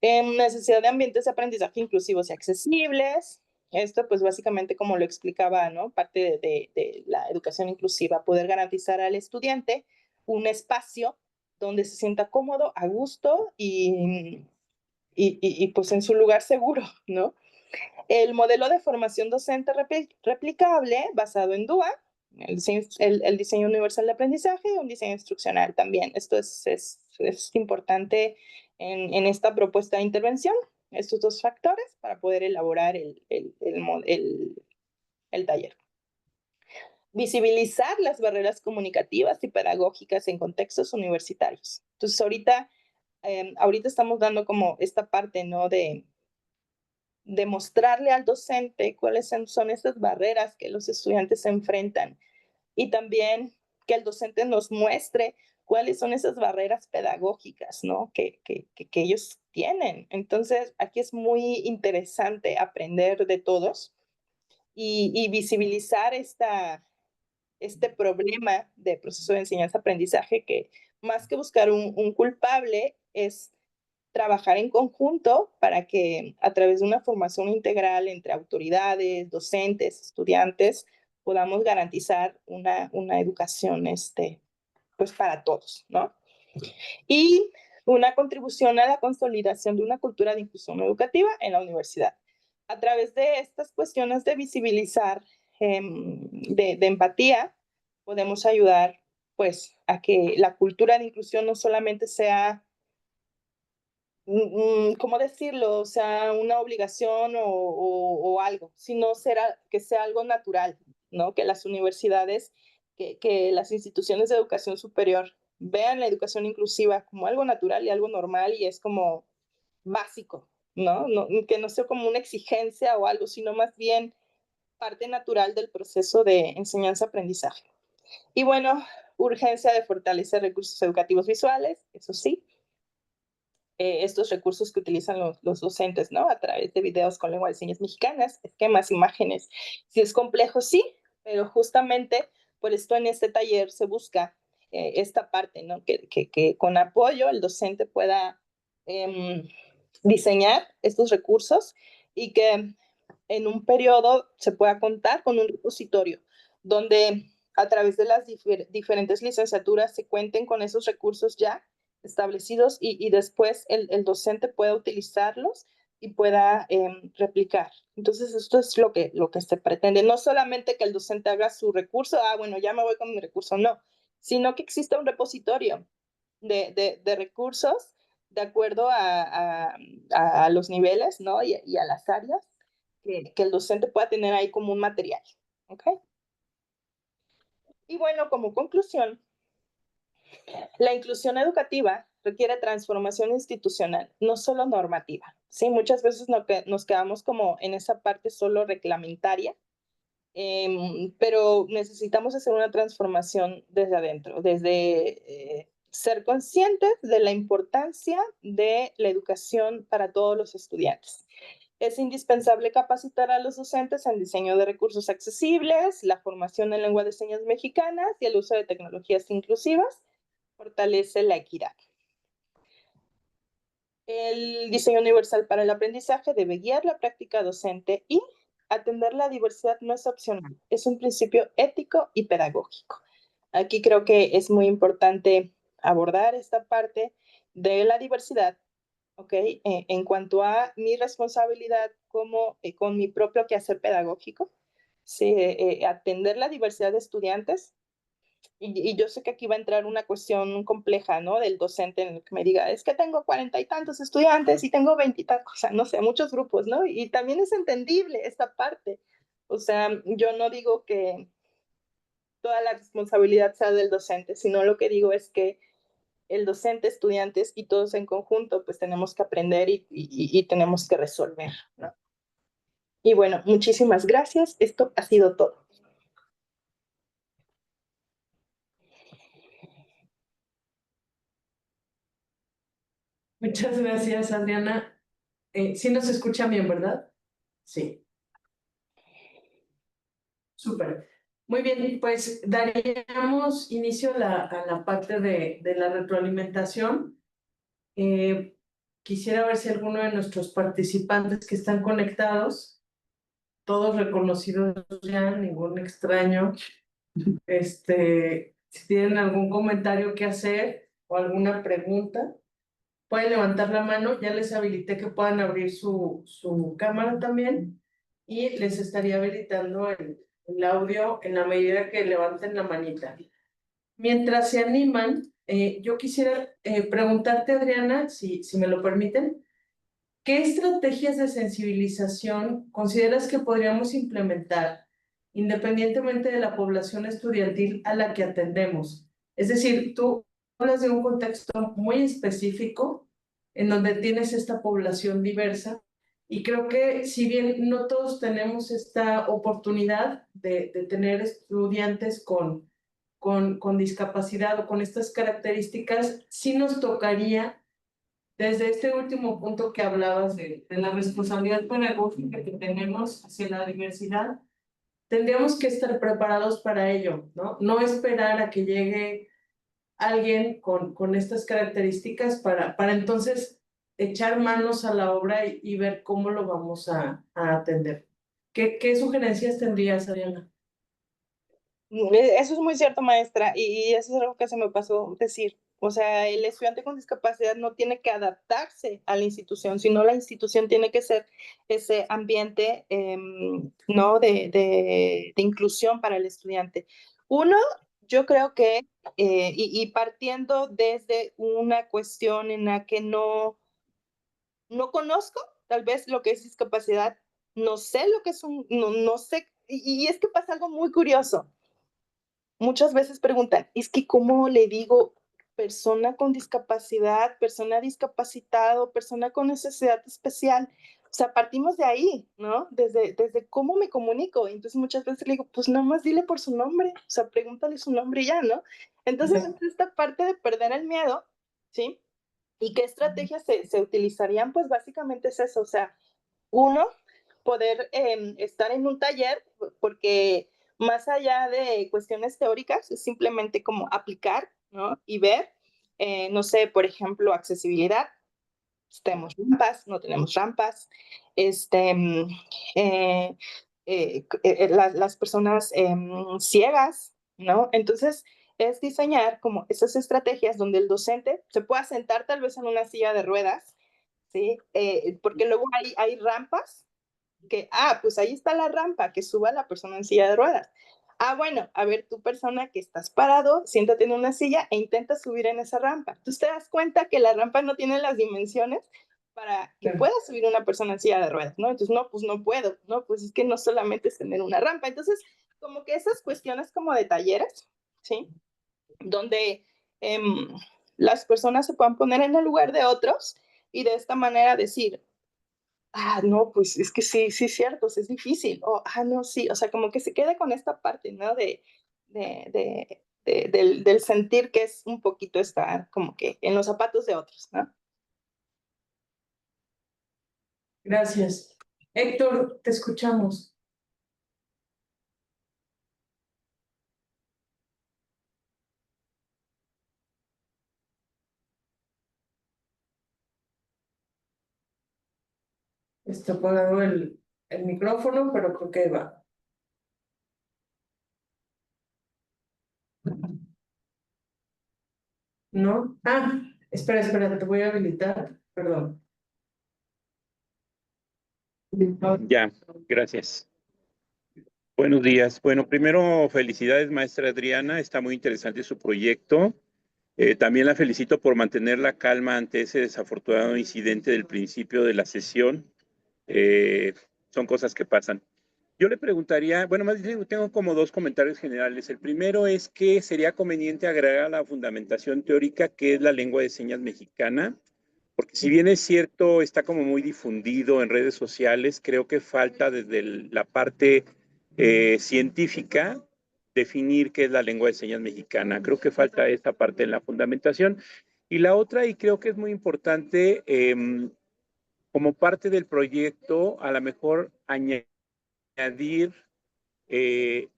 Necesidad de ambientes de aprendizaje inclusivos y accesibles. Esto, pues básicamente, como lo explicaba, ¿no?, parte de la educación inclusiva, poder garantizar al estudiante un espacio donde se sienta cómodo, a gusto y pues en su lugar seguro, ¿no? El modelo de formación docente replicable basado en DUA, el diseño universal de aprendizaje y un diseño instruccional también. Esto es importante en esta propuesta de intervención, estos dos factores para poder elaborar el taller. Visibilizar las barreras comunicativas y pedagógicas en contextos universitarios. Entonces, ahorita estamos dando como esta parte, ¿no?, de mostrarle al docente cuáles son esas barreras que los estudiantes se enfrentan y también que el docente nos muestre cuáles son esas barreras pedagógicas, ¿no?, que ellos tienen. Entonces, aquí es muy interesante aprender de todos y visibilizar este problema de proceso de enseñanza-aprendizaje, que más que buscar un culpable es trabajar en conjunto para que a través de una formación integral entre autoridades, docentes, estudiantes, podamos garantizar una educación pues para todos, ¿no? Y una contribución a la consolidación de una cultura de inclusión educativa en la universidad. A través de estas cuestiones de visibilizar, de empatía, podemos ayudar pues a que la cultura de inclusión no solamente sea, ¿cómo decirlo?, o sea, una obligación o algo, sino que sea algo natural, ¿no? Que las universidades, que las instituciones de educación superior vean la educación inclusiva como algo natural y algo normal y es como básico, ¿no? Que no sea como una exigencia o algo, sino más bien parte natural del proceso de enseñanza-aprendizaje. Y bueno, urgencia de fortalecer recursos educativos visuales, eso sí, estos recursos que utilizan los docentes, ¿no?, a través de videos con lengua de señas mexicanas, esquemas, imágenes. Si es complejo, sí, pero justamente por esto en este taller se busca esta parte, ¿no?, que con apoyo el docente pueda diseñar estos recursos y que en un periodo se pueda contar con un repositorio donde a través de las diferentes licenciaturas se cuenten con esos recursos ya establecidos y después el docente pueda utilizarlos y pueda replicar. Entonces, esto es lo que se pretende. No solamente que el docente haga su recurso, bueno, ya me voy con mi recurso, no, sino que exista un repositorio de recursos de acuerdo a los niveles, ¿no?, y a las áreas que el docente pueda tener ahí como un material, ¿ok? Y bueno, como conclusión, la inclusión educativa requiere transformación institucional, no solo normativa. Sí, muchas veces nos quedamos como en esa parte solo reglamentaria, pero necesitamos hacer una transformación desde adentro, desde ser conscientes de la importancia de la educación para todos los estudiantes. Es indispensable capacitar a los docentes en diseño de recursos accesibles, la formación en lengua de señas mexicanas y el uso de tecnologías inclusivas. Fortalece la equidad. El diseño universal para el aprendizaje debe guiar la práctica docente y atender la diversidad no es opcional, es un principio ético y pedagógico. Aquí creo que es muy importante abordar esta parte de la diversidad, ¿ok? En cuanto a mi responsabilidad como con mi propio quehacer pedagógico, ¿sí? Atender la diversidad de estudiantes. Y yo sé que aquí va a entrar una cuestión compleja, ¿no? Del docente en el que me diga, es que tengo 40 y tantos estudiantes y tengo 20 y tantos, o sea, no sé, muchos grupos, ¿no? Y también es entendible esta parte. O sea, yo no digo que toda la responsabilidad sea del docente, sino lo que digo es que el docente, estudiantes y todos en conjunto, pues tenemos que aprender y tenemos que resolver, ¿no? Y bueno, muchísimas gracias. Esto ha sido todo. Muchas gracias, Adriana. Sí nos escuchan bien, ¿verdad? Sí. Súper. Muy bien, pues daríamos inicio a la parte de la retroalimentación. Quisiera ver si alguno de nuestros participantes que están conectados, todos reconocidos ya, ningún extraño, si tienen algún comentario que hacer o alguna pregunta, pueden levantar la mano. Ya les habilité que puedan abrir su cámara también y les estaría habilitando el audio en la medida que levanten la manita. Mientras se animan, yo quisiera preguntarte, Adriana, si me lo permiten, ¿qué estrategias de sensibilización consideras que podríamos implementar independientemente de la población estudiantil a la que atendemos? Es decir, tú hablas de un contexto muy específico en donde tienes esta población diversa y creo que si bien no todos tenemos esta oportunidad de tener estudiantes con discapacidad o con estas características, sí nos tocaría desde este último punto que hablabas de la responsabilidad pedagógica que tenemos hacia la diversidad, tendríamos que estar preparados para ello, ¿no? No esperar a que llegue alguien con estas características para entonces echar manos a la obra y ver cómo lo vamos a atender. ¿Qué sugerencias tendrías, Adriana? Eso es muy cierto, maestra, y eso es algo que se me pasó decir. O sea, el estudiante con discapacidad no tiene que adaptarse a la institución, sino la institución tiene que ser ese ambiente, ¿no? De inclusión para el estudiante. Uno, yo creo que, y partiendo desde una cuestión en la que no conozco, tal vez lo que es discapacidad, no sé lo que es no sé, y es que pasa algo muy curioso. Muchas veces preguntan, es que ¿cómo le digo persona con discapacidad, persona discapacitado, persona con necesidad especial? O sea, partimos de ahí, ¿no? Desde cómo me comunico. Entonces muchas veces le digo, pues nada más dile por su nombre, o sea, pregúntale su nombre y ya, ¿no? Entonces, esta parte de perder el miedo, ¿sí? ¿Y qué estrategias se utilizarían? Pues básicamente es eso, o sea, uno, poder estar en un taller, porque más allá de cuestiones teóricas, es simplemente como aplicar, ¿no? Y ver, no sé, por ejemplo, accesibilidad. Tenemos rampas, no tenemos rampas, las personas ciegas, ¿no? Entonces, es diseñar como esas estrategias donde el docente se pueda sentar tal vez en una silla de ruedas, ¿sí? Porque luego hay rampas que, pues ahí está la rampa, que suba la persona en silla de ruedas. Bueno, a ver, tu persona que estás parado, siéntate en una silla e intenta subir en esa rampa. Tú te das cuenta que la rampa no tiene las dimensiones para que pueda subir una persona en silla de ruedas, ¿no? Entonces, no, pues no puedo, ¿no? Pues es que no solamente es tener una rampa. Entonces, como que esas cuestiones como de talleres, ¿sí? Donde las personas se puedan poner en el lugar de otros y de esta manera decir, no, pues es que sí, sí es cierto, sí es difícil, o, no, sí, o sea, como que se quede con esta parte, ¿no? Del sentir que es un poquito estar como que en los zapatos de otros, ¿no? Gracias. Héctor, te escuchamos. Está apagado el micrófono, pero creo que va. ¿No? Espera, te voy a habilitar. Perdón. Ya, gracias. Buenos días. Bueno, primero, felicidades, maestra Adriana. Está muy interesante su proyecto. También la felicito por mantener la calma ante ese desafortunado incidente del principio de la sesión. Son cosas que pasan. Yo le preguntaría, bueno, más bien tengo como dos comentarios generales. El primero es que sería conveniente agregar a la fundamentación teórica que es la lengua de señas mexicana, porque si bien es cierto, está como muy difundido en redes sociales, creo que falta desde la parte científica definir qué es la lengua de señas mexicana. Creo que falta esa parte en la fundamentación. Y la otra, y creo que es muy importante, como parte del proyecto, a lo mejor añadir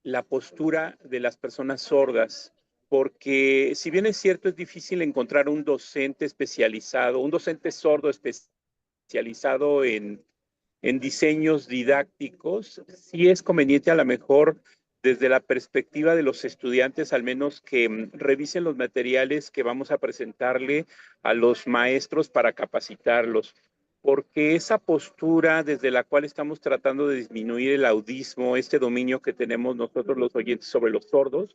la postura de las personas sordas, porque si bien es cierto, es difícil encontrar un docente especializado, un docente sordo especializado en diseños didácticos, sí es conveniente a lo mejor desde la perspectiva de los estudiantes, al menos que revisen los materiales que vamos a presentarle a los maestros para capacitarlos, porque esa postura desde la cual estamos tratando de disminuir el audismo, este dominio que tenemos nosotros los oyentes sobre los sordos,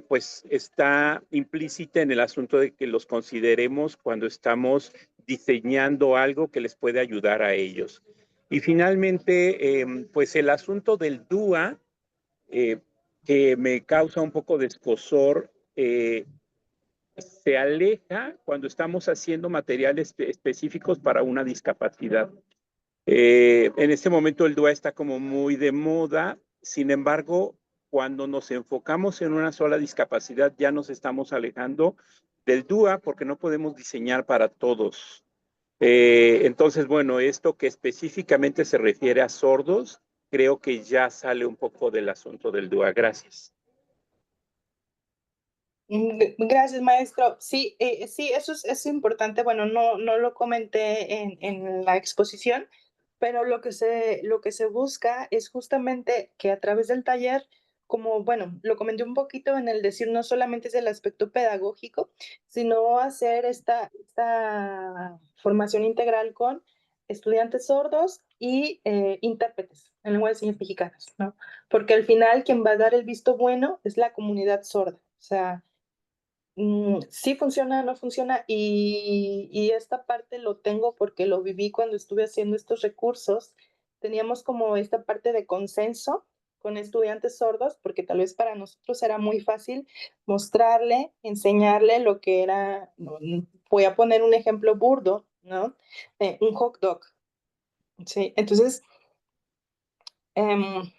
pues está implícita en el asunto de que los consideremos cuando estamos diseñando algo que les puede ayudar a ellos. Y finalmente, pues el asunto del DUA, que me causa un poco de escozor, se aleja cuando estamos haciendo materiales específicos para una discapacidad. En este momento el DUA está como muy de moda, sin embargo, cuando nos enfocamos en una sola discapacidad ya nos estamos alejando del DUA porque no podemos diseñar para todos. Entonces, bueno, esto que específicamente se refiere a sordos, creo que ya sale un poco del asunto del DUA. Gracias. Gracias, maestro. Sí, sí, eso es importante. Bueno, no lo comenté en la exposición, pero lo que se busca es justamente que a través del taller, como, bueno, lo comenté un poquito en el decir, no solamente es el aspecto pedagógico, sino hacer esta formación integral con estudiantes sordos y intérpretes en lengua de señas mexicanas, ¿no? Porque al final quien va a dar el visto bueno es la comunidad sorda. O sea, sí funciona, no funciona, y esta parte lo tengo porque lo viví cuando estuve haciendo estos recursos. Teníamos como esta parte de consenso con estudiantes sordos, porque tal vez para nosotros era muy fácil mostrarle, enseñarle lo que era, voy a poner un ejemplo burdo, ¿no? Un hot dog, ¿sí? Entonces, el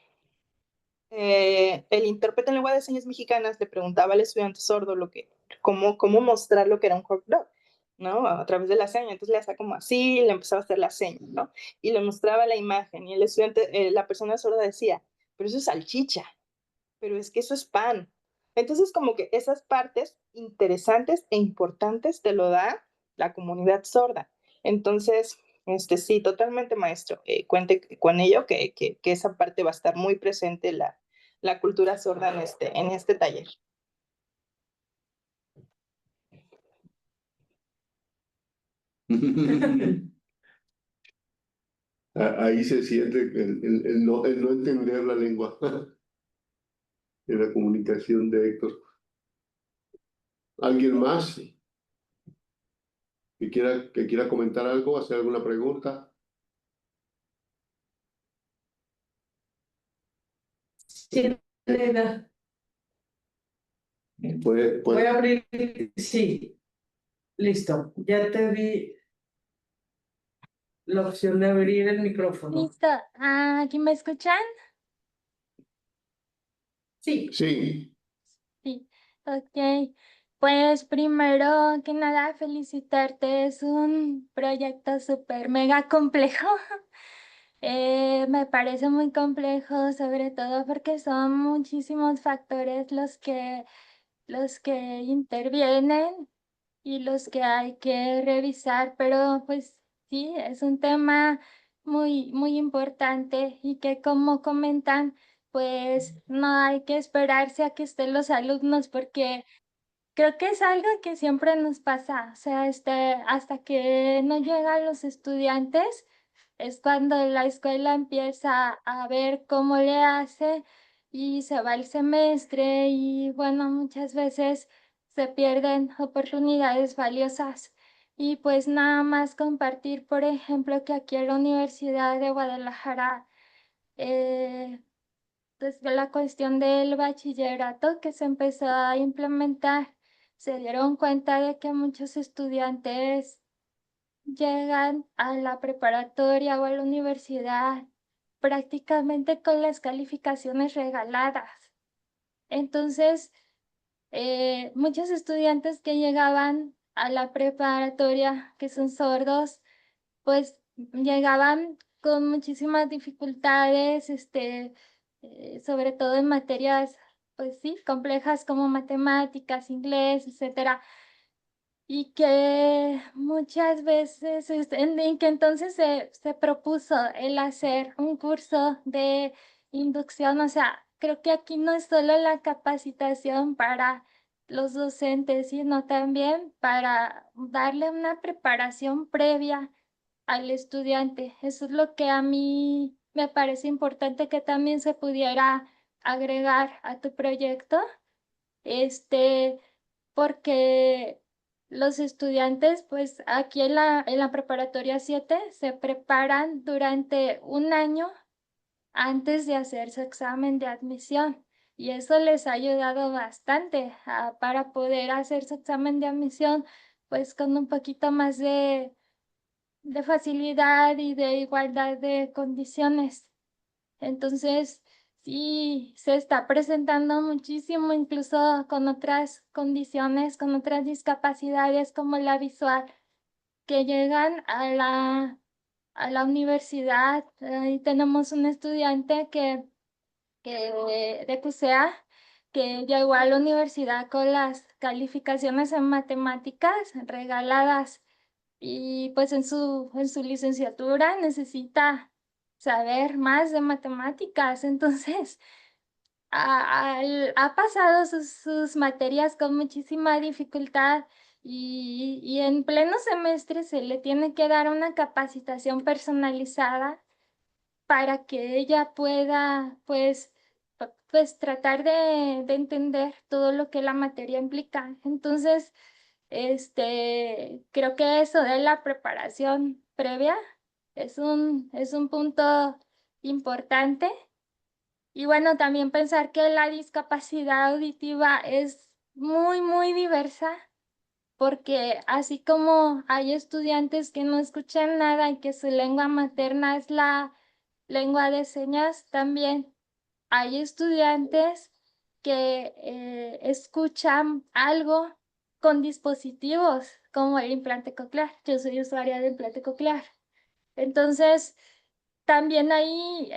intérprete en lengua de señas mexicanas le preguntaba al estudiante sordo cómo mostrar lo que era un hot dog, ¿no? A través de la seña. Entonces le hacía como así, le empezaba a hacer la seña, ¿no? Y le mostraba la imagen y el estudiante, la persona sorda decía, pero eso es salchicha, pero es que eso es pan. Entonces como que esas partes interesantes e importantes te lo da la comunidad sorda. Entonces, sí, totalmente, maestro. Cuente con ello, que esa parte va a estar muy presente la cultura sorda en este taller. Ahí se siente el no entender la lengua de la comunicación de Héctor. ¿Alguien más que quiera comentar algo, hacer alguna pregunta? Sí, Elena. Puede, Voy a abrir, sí. Listo, ya te di la opción de abrir el micrófono. Listo. ¿Aquí me escuchan? Sí, Sí, Sí. Ok. Pues primero que nada, felicitarte. Es un proyecto súper mega complejo. Me parece muy complejo, sobre todo porque son muchísimos factores los que intervienen y los que hay que revisar, pero pues sí, es un tema muy importante y que como comentan, pues no hay que esperarse a que estén los alumnos porque creo que es algo que siempre nos pasa, o sea, hasta que no llegan los estudiantes, es cuando la escuela empieza a ver cómo le hace y se va el semestre y bueno, muchas veces se pierden oportunidades valiosas. Y pues nada más compartir, por ejemplo, que aquí en la Universidad de Guadalajara, desde la cuestión del bachillerato que se empezó a implementar, se dieron cuenta de que muchos estudiantes llegan a la preparatoria o a la universidad prácticamente con las calificaciones regaladas. Entonces, muchos estudiantes que llegaban a la preparatoria, que son sordos, pues llegaban con muchísimas dificultades, sobre todo en materias, pues sí, complejas como matemáticas, inglés, etcétera, y que muchas veces, en que entonces se propuso el hacer un curso de inducción, o sea, creo que aquí no es solo la capacitación para los docentes, sino también para darle una preparación previa al estudiante. Eso es lo que a mí me parece importante que también se pudiera agregar a tu proyecto, este, porque los estudiantes, pues aquí en la preparatoria 7 se preparan durante un año antes de hacer su examen de admisión. Y eso les ha ayudado bastante para poder hacer su examen de admisión, pues con un poquito más de facilidad y de igualdad de condiciones. Entonces, sí, se está presentando muchísimo, incluso con otras condiciones, con otras discapacidades como la visual, que llegan a la universidad. Ahí tenemos un estudiante de CUSEA que llegó a la universidad con las calificaciones en matemáticas regaladas y pues en su licenciatura necesita saber más de matemáticas, entonces ha pasado sus materias con muchísima dificultad y en pleno semestre se le tiene que dar una capacitación personalizada para que ella pueda pues tratar de entender todo lo que la materia implica. Entonces, creo que eso de la preparación previa es un punto importante. Y bueno, también pensar que la discapacidad auditiva es muy diversa, porque así como hay estudiantes que no escuchan nada y que su lengua materna es la lengua de señas, también hay estudiantes que escuchan algo con dispositivos como el implante coclear. Yo soy usuaria de implante coclear. Entonces, también ahí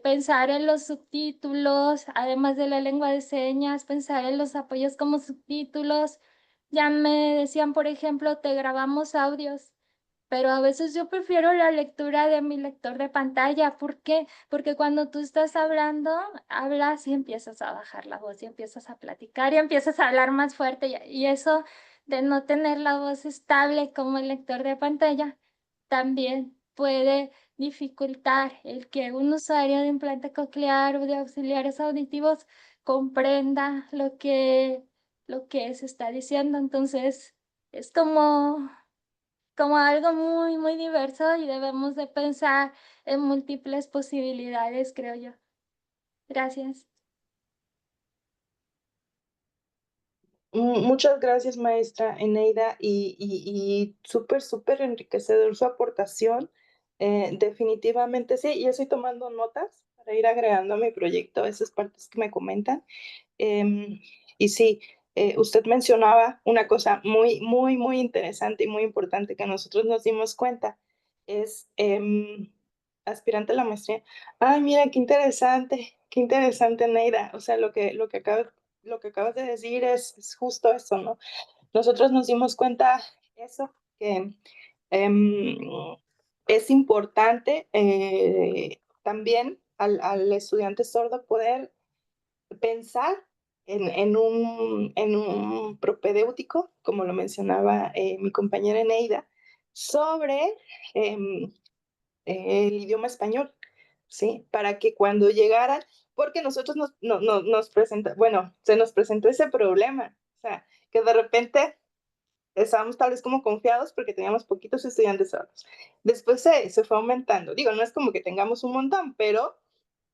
pensar en los subtítulos, además de la lengua de señas, pensar en los apoyos como subtítulos. Ya me decían, por ejemplo, te grabamos audios, pero a veces yo prefiero la lectura de mi lector de pantalla. ¿Por qué? Porque cuando tú estás hablando, hablas y empiezas a bajar la voz y empiezas a platicar y empiezas a hablar más fuerte y eso de no tener la voz estable como el lector de pantalla también puede dificultar el que un usuario de implante coclear o de auxiliares auditivos comprenda lo que se está diciendo. Entonces, es como algo muy diverso y debemos de pensar en múltiples posibilidades, creo yo. Gracias. Muchas gracias, maestra Eneida, y súper, súper enriquecedor su aportación. Definitivamente sí, yo estoy tomando notas para ir agregando a mi proyecto esas partes que me comentan. Y sí, usted mencionaba una cosa muy, muy, muy interesante y muy importante que nosotros nos dimos cuenta. Es aspirante a la maestría. Ay, mira, qué interesante, Neida. O sea, lo que acabas de decir es justo eso, ¿no? Nosotros nos dimos cuenta eso, que em, es importante también al estudiante sordo poder pensar en un propedéutico, como lo mencionaba mi compañera Eneida, sobre el idioma español, ¿sí? Para que cuando llegaran, porque nosotros nos presenta, bueno, se nos presentó ese problema, o sea, que de repente estábamos tal vez como confiados porque teníamos poquitos estudiantes sordos. Después se fue aumentando. Digo, no es como que tengamos un montón, pero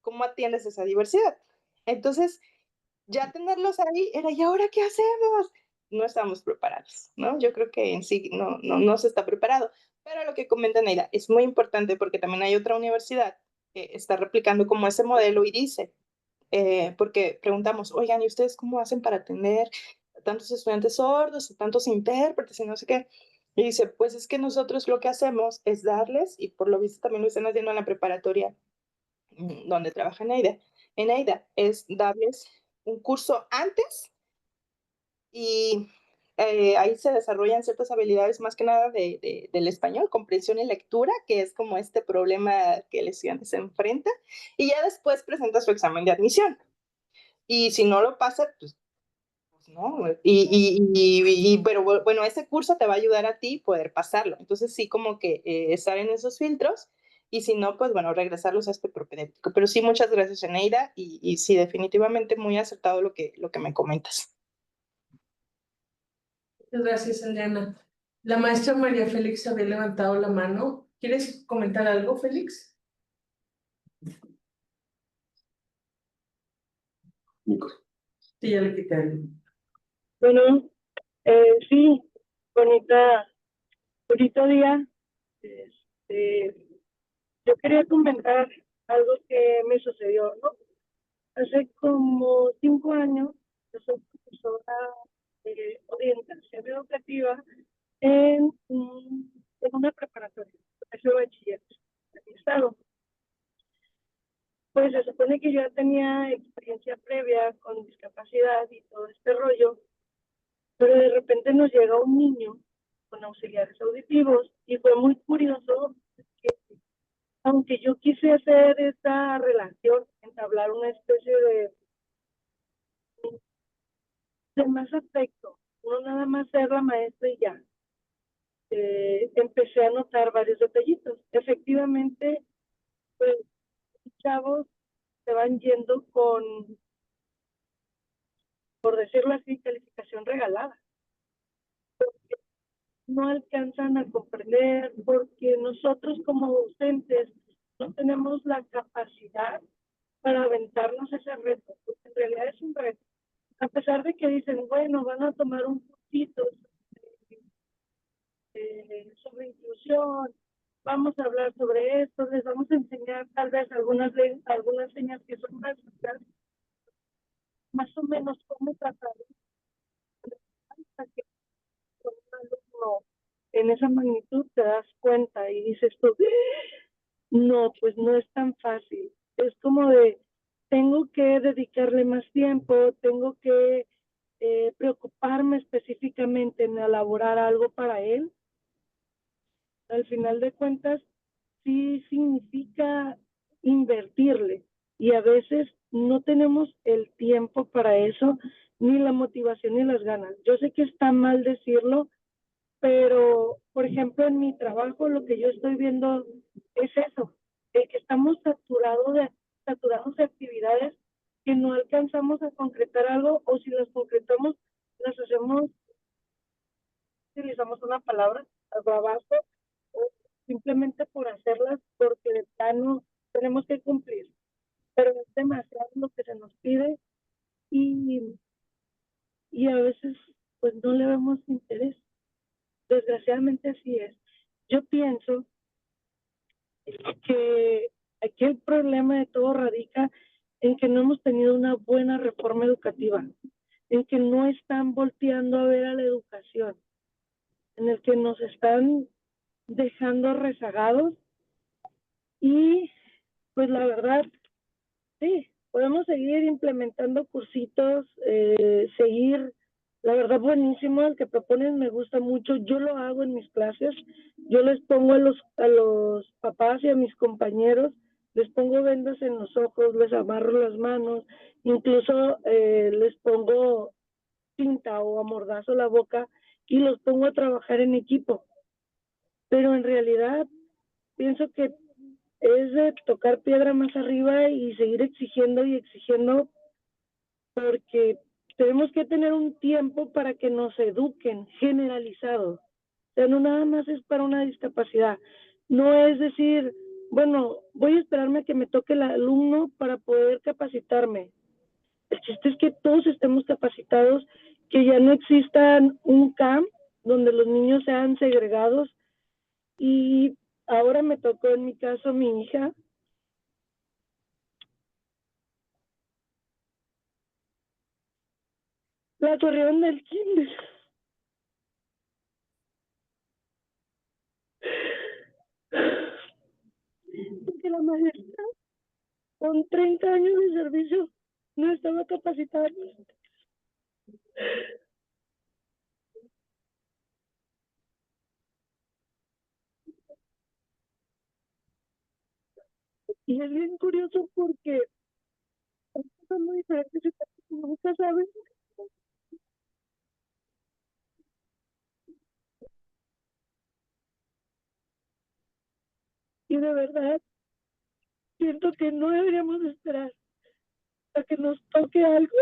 ¿cómo atiendes esa diversidad? Entonces, ya tenerlos ahí era, ¿y ahora qué hacemos? No estamos preparados, ¿no? Yo creo que en sí no se está preparado. Pero lo que comenta Neida es muy importante porque también hay otra universidad que está replicando como ese modelo y dice, porque preguntamos, oigan, ¿y ustedes cómo hacen para atender a tantos estudiantes sordos, a tantos intérpretes y no sé qué? Y dice, pues es que nosotros lo que hacemos es darles, y por lo visto también lo están haciendo en la preparatoria donde trabaja Eneida, es darles un curso antes y ahí se desarrollan ciertas habilidades más que nada del español, comprensión y lectura, que es como este problema que el estudiante se enfrenta, y ya después presenta su examen de admisión. Y si no lo pasa, pues no. Pero bueno, ese curso te va a ayudar a ti poder pasarlo. Entonces sí, como que estar en esos filtros y si no, pues bueno, regresarlos a este propedéutico. Pero sí, muchas gracias, Eneida, y sí, definitivamente muy acertado lo que me comentas. Muchas gracias, Eliana. La maestra María Félix había levantado la mano. ¿Quieres comentar algo, Félix? Sí, ya le quité el... Bueno, sí, bonito día. Este, yo quería comentar algo que me sucedió, ¿no? Hace como 5 años, yo soy profesora de orientación educativa en una preparatoria, de bachillerato en mi estado. Pues se supone que yo ya tenía experiencia previa con discapacidad y todo este rollo, pero de repente nos llega un niño con auxiliares auditivos y fue muy curioso que aunque yo quise hacer esta relación, entablar una especie de más afecto, no nada más ser la maestra y ya, empecé a notar varios detallitos. Efectivamente, pues los chavos se van yendo con, por decirlo así, calificación regalada. No alcanzan a comprender porque nosotros como docentes no tenemos la capacidad para aventarnos ese reto, porque en realidad es un reto. A pesar de que dicen, bueno, van a tomar un cursito sobre inclusión, vamos a hablar sobre esto, les vamos a enseñar tal vez algunas señas que son básicas, más o menos cómo tratar hasta que con un alumno en esa magnitud te das cuenta y dices tú, no, pues no es tan fácil. Es como de, tengo que dedicarle más tiempo, tengo que preocuparme específicamente en elaborar algo para él. Al final de cuentas, sí significa invertirle y a veces no tenemos el tiempo para eso, ni la motivación ni las ganas. Yo sé que está mal decirlo, pero, por ejemplo, en mi trabajo lo que yo estoy viendo es eso, que estamos saturados de actividades que no alcanzamos a concretar algo o si las concretamos, las hacemos, utilizamos una palabra, abajo, o simplemente por hacerlas porque de plano tenemos que cumplir. Pero es demasiado lo que se nos pide y y a veces pues no le vemos interés. Desgraciadamente así es. Yo pienso que aquí el problema de todo radica en que no hemos tenido una buena reforma educativa, en que no están volteando a ver a la educación, en el que nos están dejando rezagados y pues la verdad, sí, podemos seguir implementando cursitos, seguir, la verdad buenísimo, el que proponen me gusta mucho, yo lo hago en mis clases, yo les pongo a los papás y a mis compañeros, les pongo vendas en los ojos, les amarro las manos, incluso les pongo cinta o amordazo la boca y los pongo a trabajar en equipo. Pero en realidad pienso que es de tocar piedra más arriba y seguir exigiendo y exigiendo, porque tenemos que tener un tiempo para que nos eduquen generalizado. O sea, no nada más es para una discapacidad. No es decir, bueno, voy a esperarme a que me toque el alumno para poder capacitarme. El chiste es que todos estemos capacitados, que ya no existan un camp donde los niños sean segregados. Y ahora me tocó en mi caso mi hija. La corrieron del kinder. Porque la maestra, con 30 años de servicio, no estaba capacitada. Y es bien curioso porque son muy diferentes y nunca saben. Y de verdad, siento que no deberíamos esperar a que nos toque algo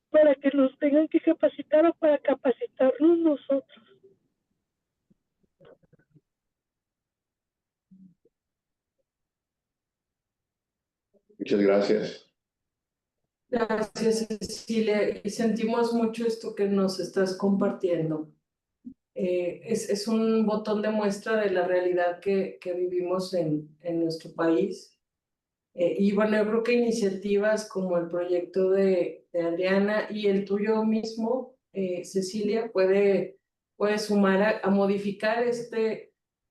para que nos tengan que capacitar o para capacitarnos nosotros. Muchas gracias. Gracias, Cecilia. Y sentimos mucho esto que nos estás compartiendo. Es un botón de muestra de la realidad que vivimos en nuestro país. Y bueno, yo creo que iniciativas como el proyecto de Adriana y el tuyo mismo, Cecilia, puede sumar a modificar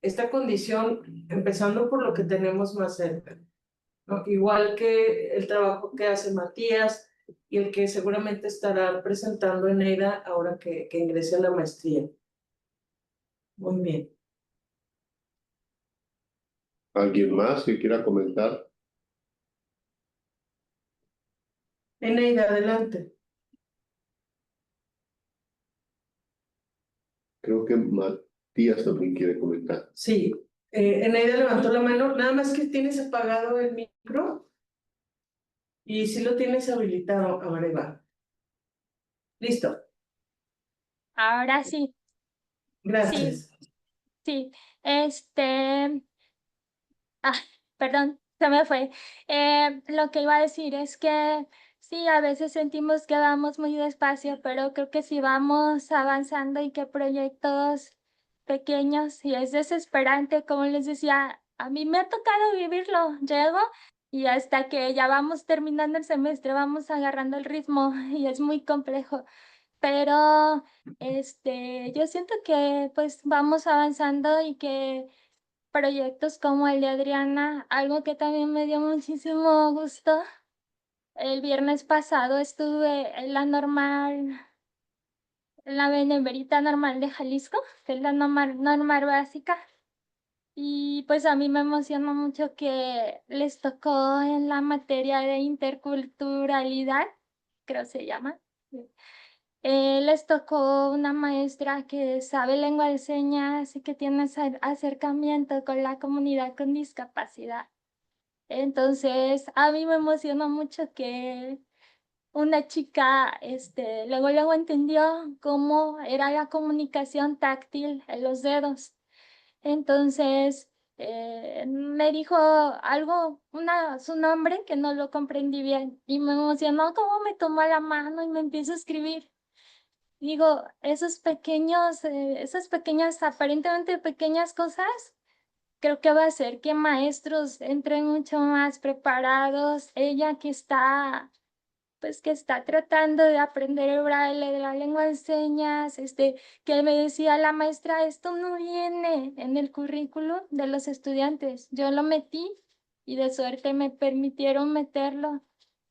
esta condición, empezando por lo que tenemos más cerca, ¿no? Igual que el trabajo que hace Matías y el que seguramente estará presentando Eneida ahora que ingrese a la maestría. Muy bien. ¿Alguien más que quiera comentar? Eneida, adelante. Creo que Matías también quiere comentar. Sí, Eneida levantó la mano, nada más que tienes apagado el micro y si lo tienes habilitado, ahora va. Listo, Ahora sí, gracias. sí. Ah, perdón, se me fue. Lo que iba a decir es que sí, a veces sentimos que vamos muy despacio, pero creo que si vamos avanzando y que proyectos pequeños y es desesperante, como les decía, a mí me ha tocado vivirlo, llego y hasta que ya vamos terminando el semestre vamos agarrando el ritmo y es muy complejo, pero yo siento que pues vamos avanzando y que proyectos como el de Adriana, algo que también me dio muchísimo gusto. El viernes pasado estuve en la normal, en la Benemérita Normal de Jalisco, que es la normal básica. Y pues a mí me emociona mucho que les tocó en la materia de interculturalidad, creo se llama. Les tocó una maestra que sabe lengua de señas y que tiene acercamiento con la comunidad con discapacidad. Entonces, a mí me emocionó mucho que una chica, luego entendió cómo era la comunicación táctil en los dedos. Entonces, me dijo algo, su nombre que no lo comprendí bien y me emocionó cómo me tomó la mano y me empieza a escribir. digo, esas pequeñas, aparentemente pequeñas cosas, creo que va a hacer que maestros entren mucho más preparados. Ella que está, pues que está tratando de aprender el braille de la lengua de señas, que me decía la maestra, esto no viene en el currículum de los estudiantes. Yo lo metí y de suerte me permitieron meterlo.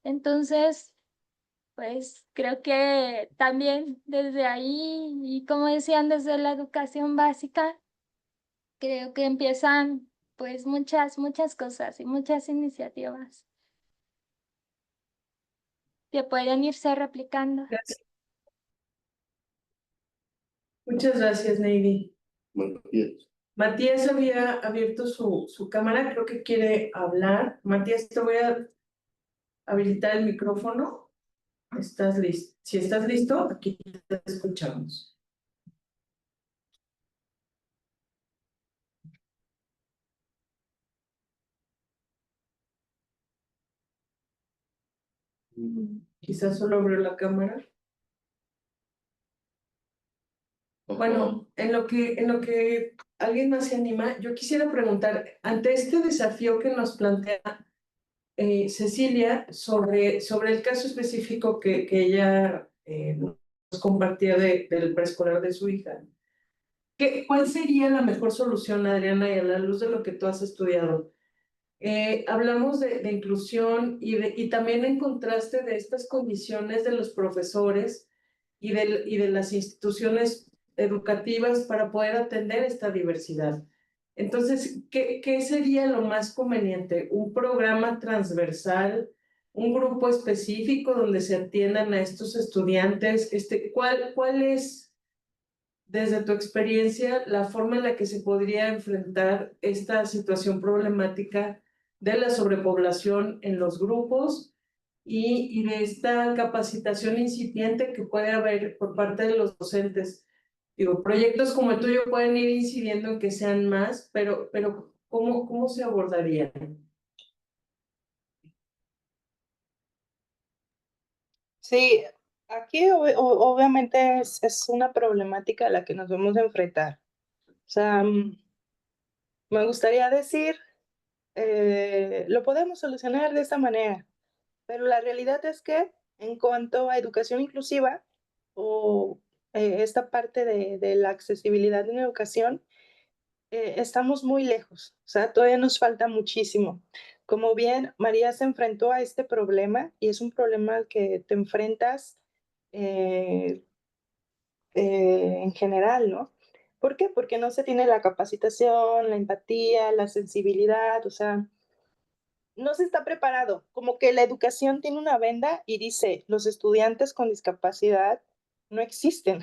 Entonces, pues creo que también desde ahí, y como decían, desde la educación básica, creo que empiezan pues muchas cosas y muchas iniciativas que pueden irse replicando. Gracias. Muchas gracias, Neidy. Matías. Matías había abierto su cámara, creo que quiere hablar. Matías, te voy a habilitar el micrófono. ¿Estás listo? Si estás listo, aquí te escuchamos. Quizás solo abrió la cámara. Bueno, en lo que alguien más se anima, yo quisiera preguntar, ante este desafío que nos plantea Cecilia sobre el caso específico que ella nos compartía del preescolar de su hija, ¿cuál sería la mejor solución, Adriana, y a la luz de lo que tú has estudiado? Hablamos de inclusión y también en contraste de estas condiciones de los profesores y de las instituciones educativas para poder atender esta diversidad. Entonces, ¿qué sería lo más conveniente? ¿Un programa transversal, un grupo específico donde se atiendan a estos estudiantes? ¿Cuál es, desde tu experiencia, la forma en la que se podría enfrentar esta situación problemática de la sobrepoblación en los grupos y de esta capacitación incipiente que puede haber por parte de los docentes? Digo, proyectos como el tuyo pueden ir incidiendo en que sean más, pero ¿cómo se abordarían? Sí, aquí obviamente es una problemática a la que nos vamos a enfrentar. O sea, me gustaría decir, lo podemos solucionar de esta manera, pero la realidad es que en cuanto a educación inclusiva o esta parte de la accesibilidad en educación, estamos muy lejos, o sea, todavía nos falta muchísimo. Como bien, María se enfrentó a este problema y es un problema al que te enfrentas en general, ¿no? ¿Por qué? Porque no se tiene la capacitación, la empatía, la sensibilidad, o sea, no se está preparado. Como que la educación tiene una venda y dice, los estudiantes con discapacidad no existen.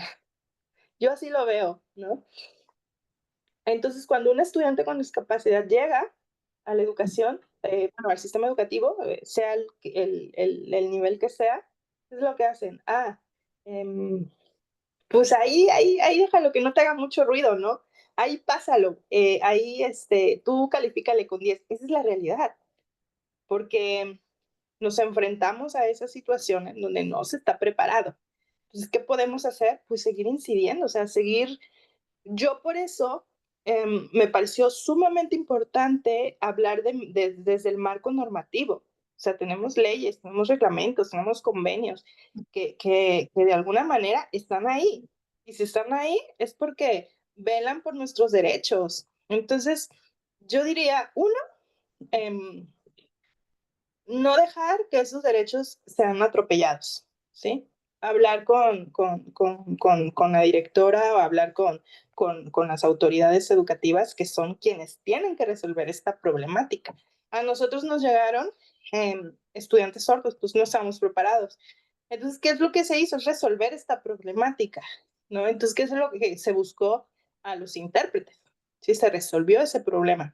Yo así lo veo, ¿no? Entonces, cuando un estudiante con discapacidad llega a la educación, bueno, al sistema educativo, sea el nivel que sea, es lo que hacen. Pues ahí déjalo que no te haga mucho ruido, ¿no? Ahí pásalo, ahí tú califícale con 10. Esa es la realidad, porque nos enfrentamos a esa situación en donde no se está preparado. Entonces, ¿qué podemos hacer? Pues seguir incidiendo, o sea, seguir. Yo por eso me pareció sumamente importante hablar desde el marco normativo. O sea, tenemos leyes, tenemos reglamentos, tenemos convenios que de alguna manera están ahí. Y si están ahí es porque velan por nuestros derechos. Entonces, yo diría, uno, no dejar que esos derechos sean atropellados, ¿sí? Hablar con la directora o hablar con las autoridades educativas que son quienes tienen que resolver esta problemática. A nosotros nos llegaron estudiantes sordos, pues no estábamos preparados. Entonces, ¿qué es lo que se hizo? Es resolver esta problemática, ¿no? Entonces, ¿qué es lo que se buscó a los intérpretes? Sí, se resolvió ese problema.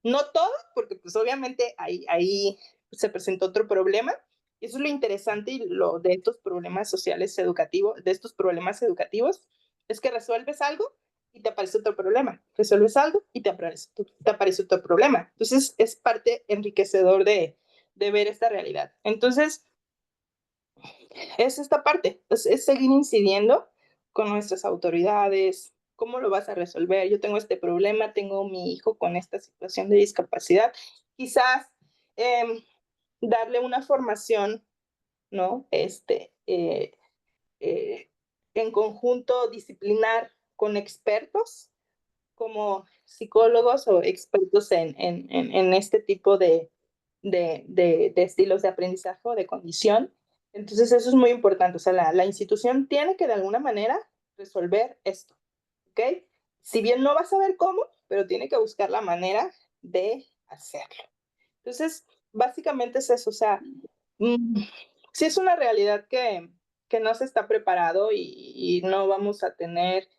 No todo, porque pues obviamente ahí se presentó otro problema. Eso es lo interesante y lo de estos problemas sociales educativos, de estos problemas educativos, es que resuelves algo y te aparece otro problema. Resuelves algo y te aparece otro problema. Entonces es parte enriquecedor de ver esta realidad. Entonces, es esta parte, es seguir incidiendo con nuestras autoridades. ¿Cómo lo vas a resolver? Yo tengo este problema, tengo mi hijo con esta situación de discapacidad. Quizás darle una formación, ¿no? En conjunto disciplinar con expertos como psicólogos o expertos en este tipo de estilos de aprendizaje o de condición. Entonces eso es muy importante. O sea, la institución tiene que de alguna manera resolver esto, ¿ok? Si bien no va a saber cómo, pero tiene que buscar la manera de hacerlo. Entonces, básicamente es eso. O sea, sí es una realidad que no se está preparado y no vamos a tener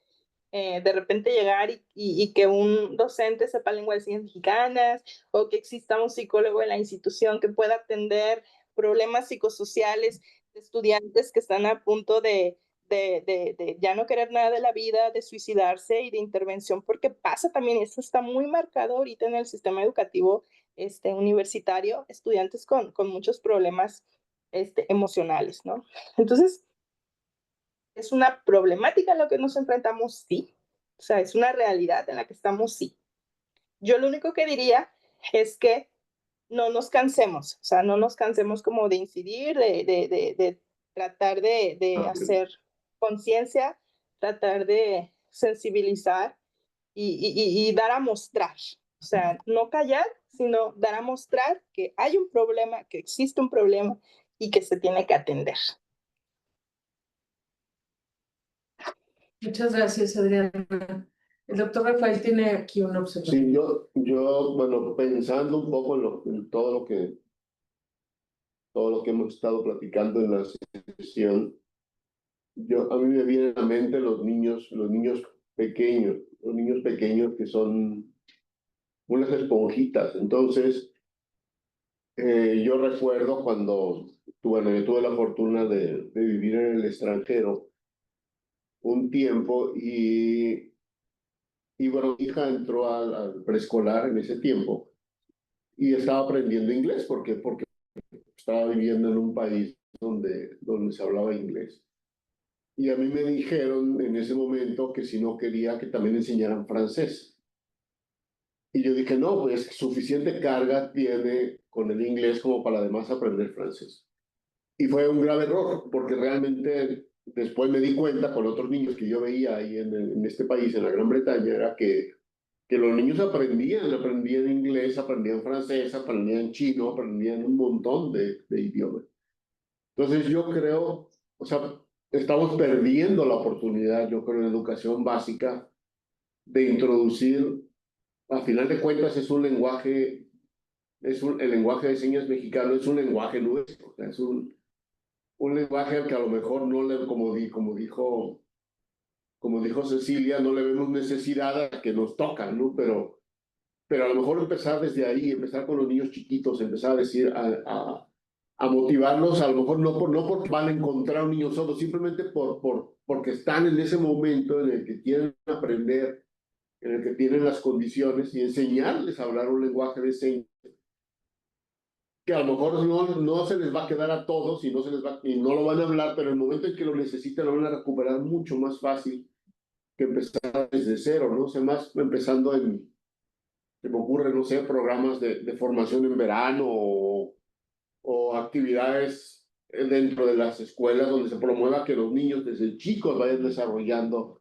de repente llegar y que un docente sepa lengua de señas mexicanas o que exista un psicólogo en la institución que pueda atender problemas psicosociales de estudiantes que están a punto de ya no querer nada de la vida, de suicidarse y de intervención, porque pasa también, eso está muy marcado ahorita en el sistema educativo universitario, estudiantes con muchos problemas emocionales, ¿no? Entonces, es una problemática en la que nos enfrentamos, sí. O sea, es una realidad en la que estamos, sí. Yo lo único que diría es que no nos cansemos, o sea, no nos cansemos como de incidir, de tratar de hacer conciencia, tratar de sensibilizar y dar a mostrar. O sea, no callar, sino dar a mostrar que hay un problema, que existe un problema y que se tiene que atender. Muchas gracias, Adriana. El doctor Rafael tiene aquí una observación. Sí, bueno, pensando un poco en todo lo que hemos estado platicando en la sesión, a mí me vienen a la mente los niños pequeños que son unas esponjitas. Entonces, yo recuerdo cuando, bueno, yo tuve la fortuna de vivir en el extranjero un tiempo y bueno, mi hija entró al preescolar en ese tiempo y estaba aprendiendo inglés porque estaba viviendo en un país donde se hablaba inglés. Y a mí me dijeron en ese momento que si no quería que también enseñaran francés. Y yo dije, no, pues suficiente carga tiene con el inglés como para además aprender francés. Y fue un grave error, porque realmente después me di cuenta con otros niños que yo veía ahí en este país, en la Gran Bretaña, era que los niños aprendían inglés, aprendían francés, aprendían chino, aprendían un montón de idiomas. Entonces yo creo, o sea, estamos perdiendo la oportunidad, yo creo, en educación básica de introducir, a final de cuentas es un lenguaje, el lenguaje de señas mexicano es un lenguaje nuestro, o sea, es un lenguaje al que a lo mejor no le, como dijo Cecilia, no le vemos necesidad a que nos tocan, ¿no? Pero a lo mejor empezar desde ahí, empezar con los niños chiquitos, empezar a decir, a motivarlos, a lo mejor no porque van a encontrar un niño solo, simplemente porque están en ese momento en el que quieren aprender, en el que tienen las condiciones y enseñarles a hablar un lenguaje de señas que a lo mejor no se les va a quedar a todos y no lo van a hablar, pero en el momento en que lo necesiten lo van a recuperar mucho más fácil que empezar desde cero, ¿no? O sea, más empezando se me ocurre, no sé, programas de formación en verano o actividades dentro de las escuelas donde se promueva que los niños desde chicos vayan desarrollando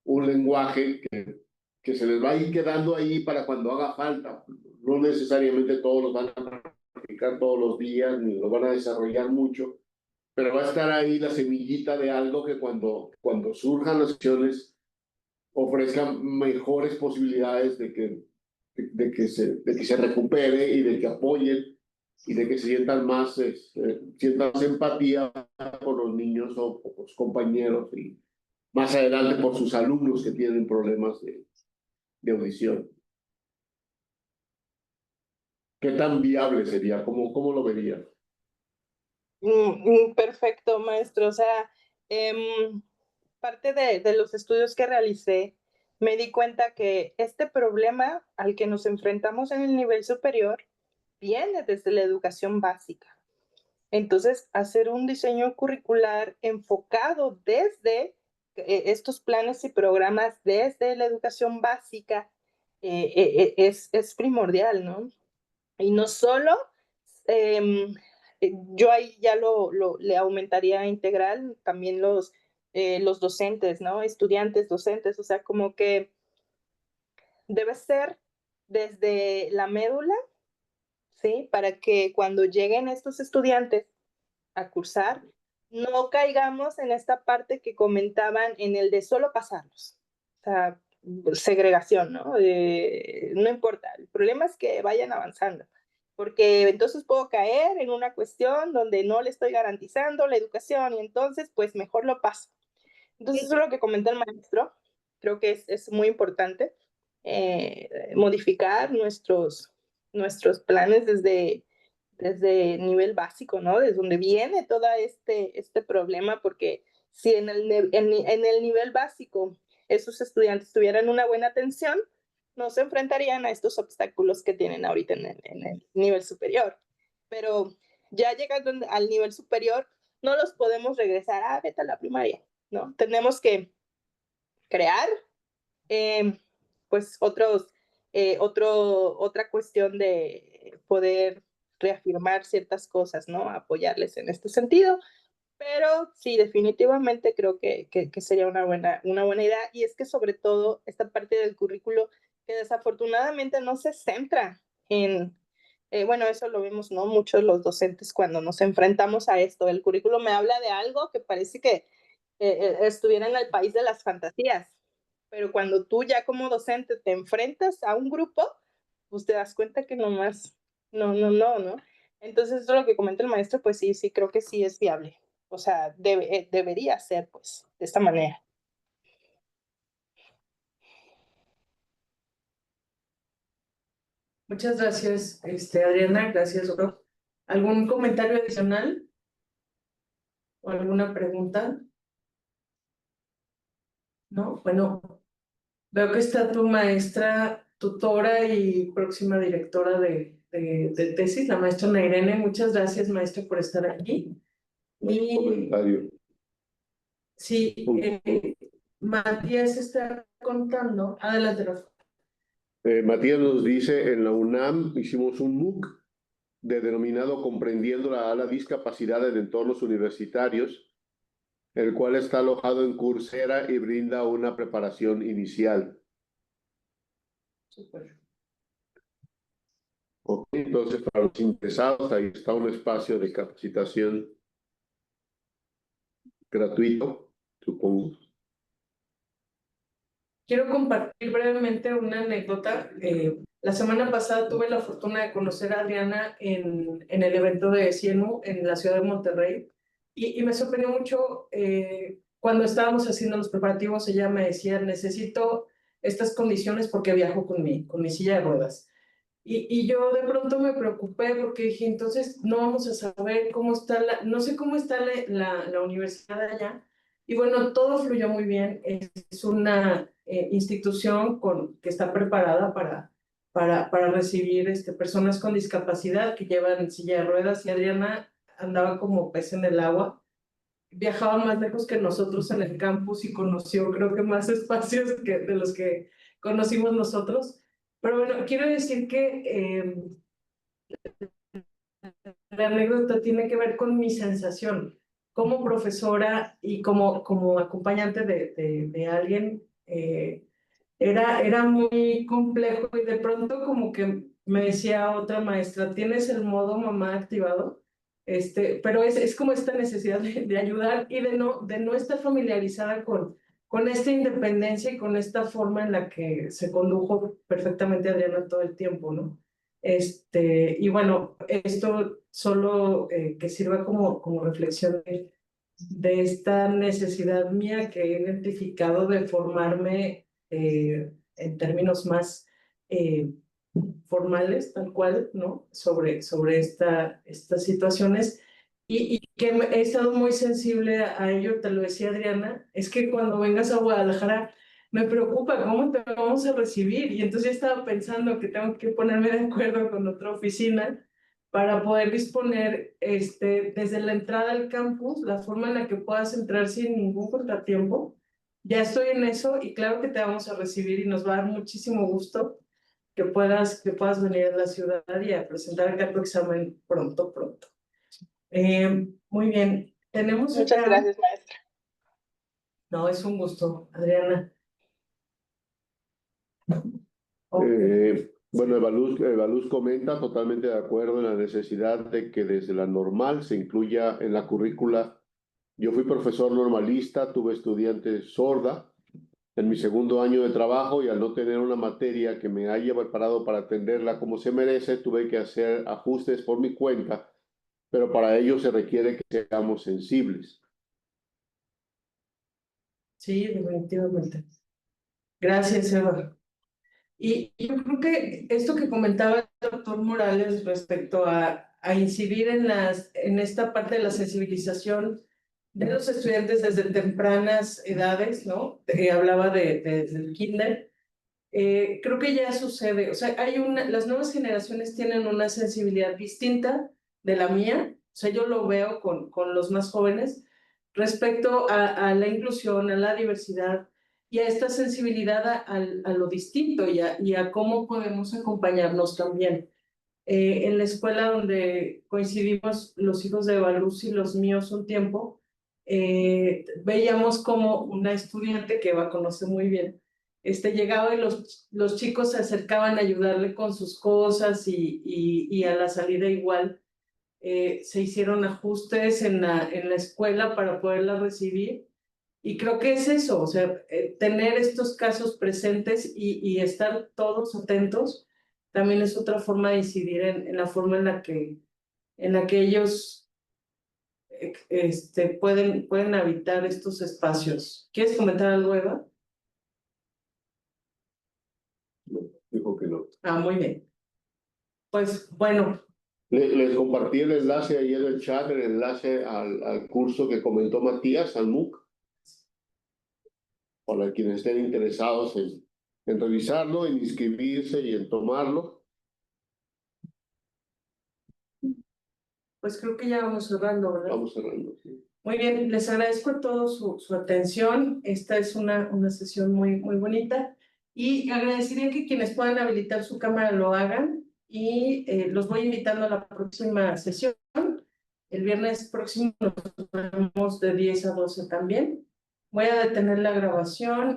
un lenguaje que se les va a ir quedando ahí para cuando haga falta. No necesariamente todos los van a practicar todos los días, ni lo van a desarrollar mucho, pero va a estar ahí la semillita de algo que cuando surjan las acciones ofrezcan mejores posibilidades de que se recupere y de que apoyen y de que sientan más empatía por los niños o por los compañeros y más adelante por sus alumnos que tienen problemas de audición. ¿Qué tan viable sería? ¿Cómo lo vería? Perfecto, maestro. O sea, parte de los estudios que realicé, me di cuenta que este problema al que nos enfrentamos en el nivel superior viene desde la educación básica. Entonces, hacer un diseño curricular enfocado desde estos planes y programas desde la educación básica es primordial, ¿no? Y no solo, yo ahí ya le aumentaría integral también los docentes, ¿no? Estudiantes, docentes, o sea, como que debe ser desde la médula, ¿sí? Para que cuando lleguen estos estudiantes a cursar, no caigamos en esta parte que comentaban en el de solo pasarlos. O sea, segregación, ¿no? No importa, el problema es que vayan avanzando, porque entonces puedo caer en una cuestión donde no le estoy garantizando la educación y entonces pues mejor lo paso. Entonces eso es lo que comentó el maestro, creo que es muy importante modificar nuestros planes desde nivel básico, ¿no? Desde donde viene todo este problema, porque si en el nivel básico esos estudiantes tuvieran una buena atención, no se enfrentarían a estos obstáculos que tienen ahorita en el nivel superior. Pero ya llegando al nivel superior, no los podemos regresar vete a la primaria, ¿no? Tenemos que crear pues otra cuestión de poder reafirmar ciertas cosas, ¿no? Apoyarles en este sentido, pero sí, definitivamente creo que sería una buena idea, y es que sobre todo esta parte del currículo que desafortunadamente no se centra en, bueno, eso lo vemos, ¿no? Muchos los docentes cuando nos enfrentamos a esto, el currículo me habla de algo que parece que estuviera en el país de las fantasías, pero cuando tú ya como docente te enfrentas a un grupo, pues te das cuenta que nomás, no. Entonces, eso es lo que comenta el maestro, pues sí, creo que sí es viable. O sea, debería ser, pues, de esta manera. Muchas gracias, Adriana, gracias, doctor. ¿Algún comentario adicional o alguna pregunta? ¿No? Bueno, veo que está tu maestra, tutora y próxima directora de tesis, la maestra Nairene. Muchas gracias, maestra, por estar aquí. Y Comentario. sí, Matías está contando. Adelante, Rafa. Matías nos dice, en la UNAM hicimos un MOOC denominado Comprendiendo la discapacidad en entornos universitarios, el cual está alojado en Coursera y brinda una preparación inicial. Súper. Ok, entonces, para los interesados, ahí está un espacio de capacitación gratuito, supongo. Quiero compartir brevemente una anécdota. La semana pasada tuve la fortuna de conocer a Adriana en el evento de CIENU en la ciudad de Monterrey y me sorprendió mucho cuando estábamos haciendo los preparativos. Ella me decía, necesito estas condiciones porque viajo con mi silla de ruedas. Y yo de pronto me preocupé porque dije, entonces no vamos a saber cómo está no sé cómo está la universidad allá. Y bueno, todo fluyó muy bien. Es una institución que está preparada para recibir personas con discapacidad que llevan silla de ruedas, y Adriana andaba como pez en el agua. Viajaba más lejos que nosotros en el campus y conoció, creo que más espacios de los que conocimos nosotros. Pero bueno, quiero decir que la anécdota tiene que ver con mi sensación como profesora y como acompañante de alguien. Era muy complejo, y de pronto como que me decía otra maestra, ¿tienes el modo mamá activado? Pero es como esta necesidad de ayudar y de no estar familiarizada con esta independencia y con esta forma en la que se condujo perfectamente Adriana todo el tiempo, ¿no? Y bueno, esto solo que sirva como reflexión de esta necesidad mía que he identificado de formarme en términos más formales, tal cual, ¿no? Sobre estas situaciones, y que he estado muy sensible a ello. Te lo decía Adriana, es que cuando vengas a Guadalajara me preocupa cómo te vamos a recibir, y entonces yo estaba pensando que tengo que ponerme de acuerdo con otra oficina para poder disponer desde la entrada al campus, la forma en la que puedas entrar sin ningún contratiempo, ya estoy en eso y claro que te vamos a recibir y nos va a dar muchísimo gusto que puedas venir a la ciudad y a presentar acá tu examen pronto. Muy bien, tenemos Muchas acá... gracias, maestra. No, es un gusto, Adriana. Bueno, Evaluz comenta totalmente de acuerdo en la necesidad de que desde la normal se incluya en la currícula. Yo fui profesor normalista, tuve estudiantes sorda en mi segundo año de trabajo y al no tener una materia que me haya preparado para atenderla como se merece, tuve que hacer ajustes por mi cuenta, pero para ello se requiere que seamos sensibles. Sí, definitivamente. Gracias, Eva. Y yo creo que esto que comentaba el doctor Morales respecto a incidir en esta parte de la sensibilización de los estudiantes desde tempranas edades, ¿no? Hablaba desde el kinder. Creo que ya sucede, o sea, las nuevas generaciones tienen una sensibilidad distinta de la mía, o sea, yo lo veo con los más jóvenes respecto a la inclusión, a la diversidad y a esta sensibilidad a lo distinto y a cómo podemos acompañarnos también. En la escuela donde coincidimos los hijos de Evaluz y los míos un tiempo, veíamos como una estudiante que Eva conoce muy bien, llegaba y los chicos se acercaban a ayudarle con sus cosas y a la salida igual se hicieron ajustes en la escuela para poderla recibir. Y creo que es eso, o sea, tener estos casos presentes y estar todos atentos también es otra forma de incidir en la forma en la que ellos pueden habitar estos espacios. ¿Quieres comentar algo, Eva? Dijo que no. Muy bien. Pues bueno. Les compartí el enlace ahí en el chat, el enlace al curso que comentó Matías, al MOOC, para quienes estén interesados en revisarlo, en inscribirse y en tomarlo. Pues creo que ya vamos cerrando, ¿verdad? Vamos cerrando. Sí. Muy bien, les agradezco a todos su atención. Esta es una sesión muy bonita y agradecería que quienes puedan habilitar su cámara lo hagan y los voy invitando a la próxima sesión. El viernes próximo nos vemos de 10 a 12 también. Voy a detener la grabación.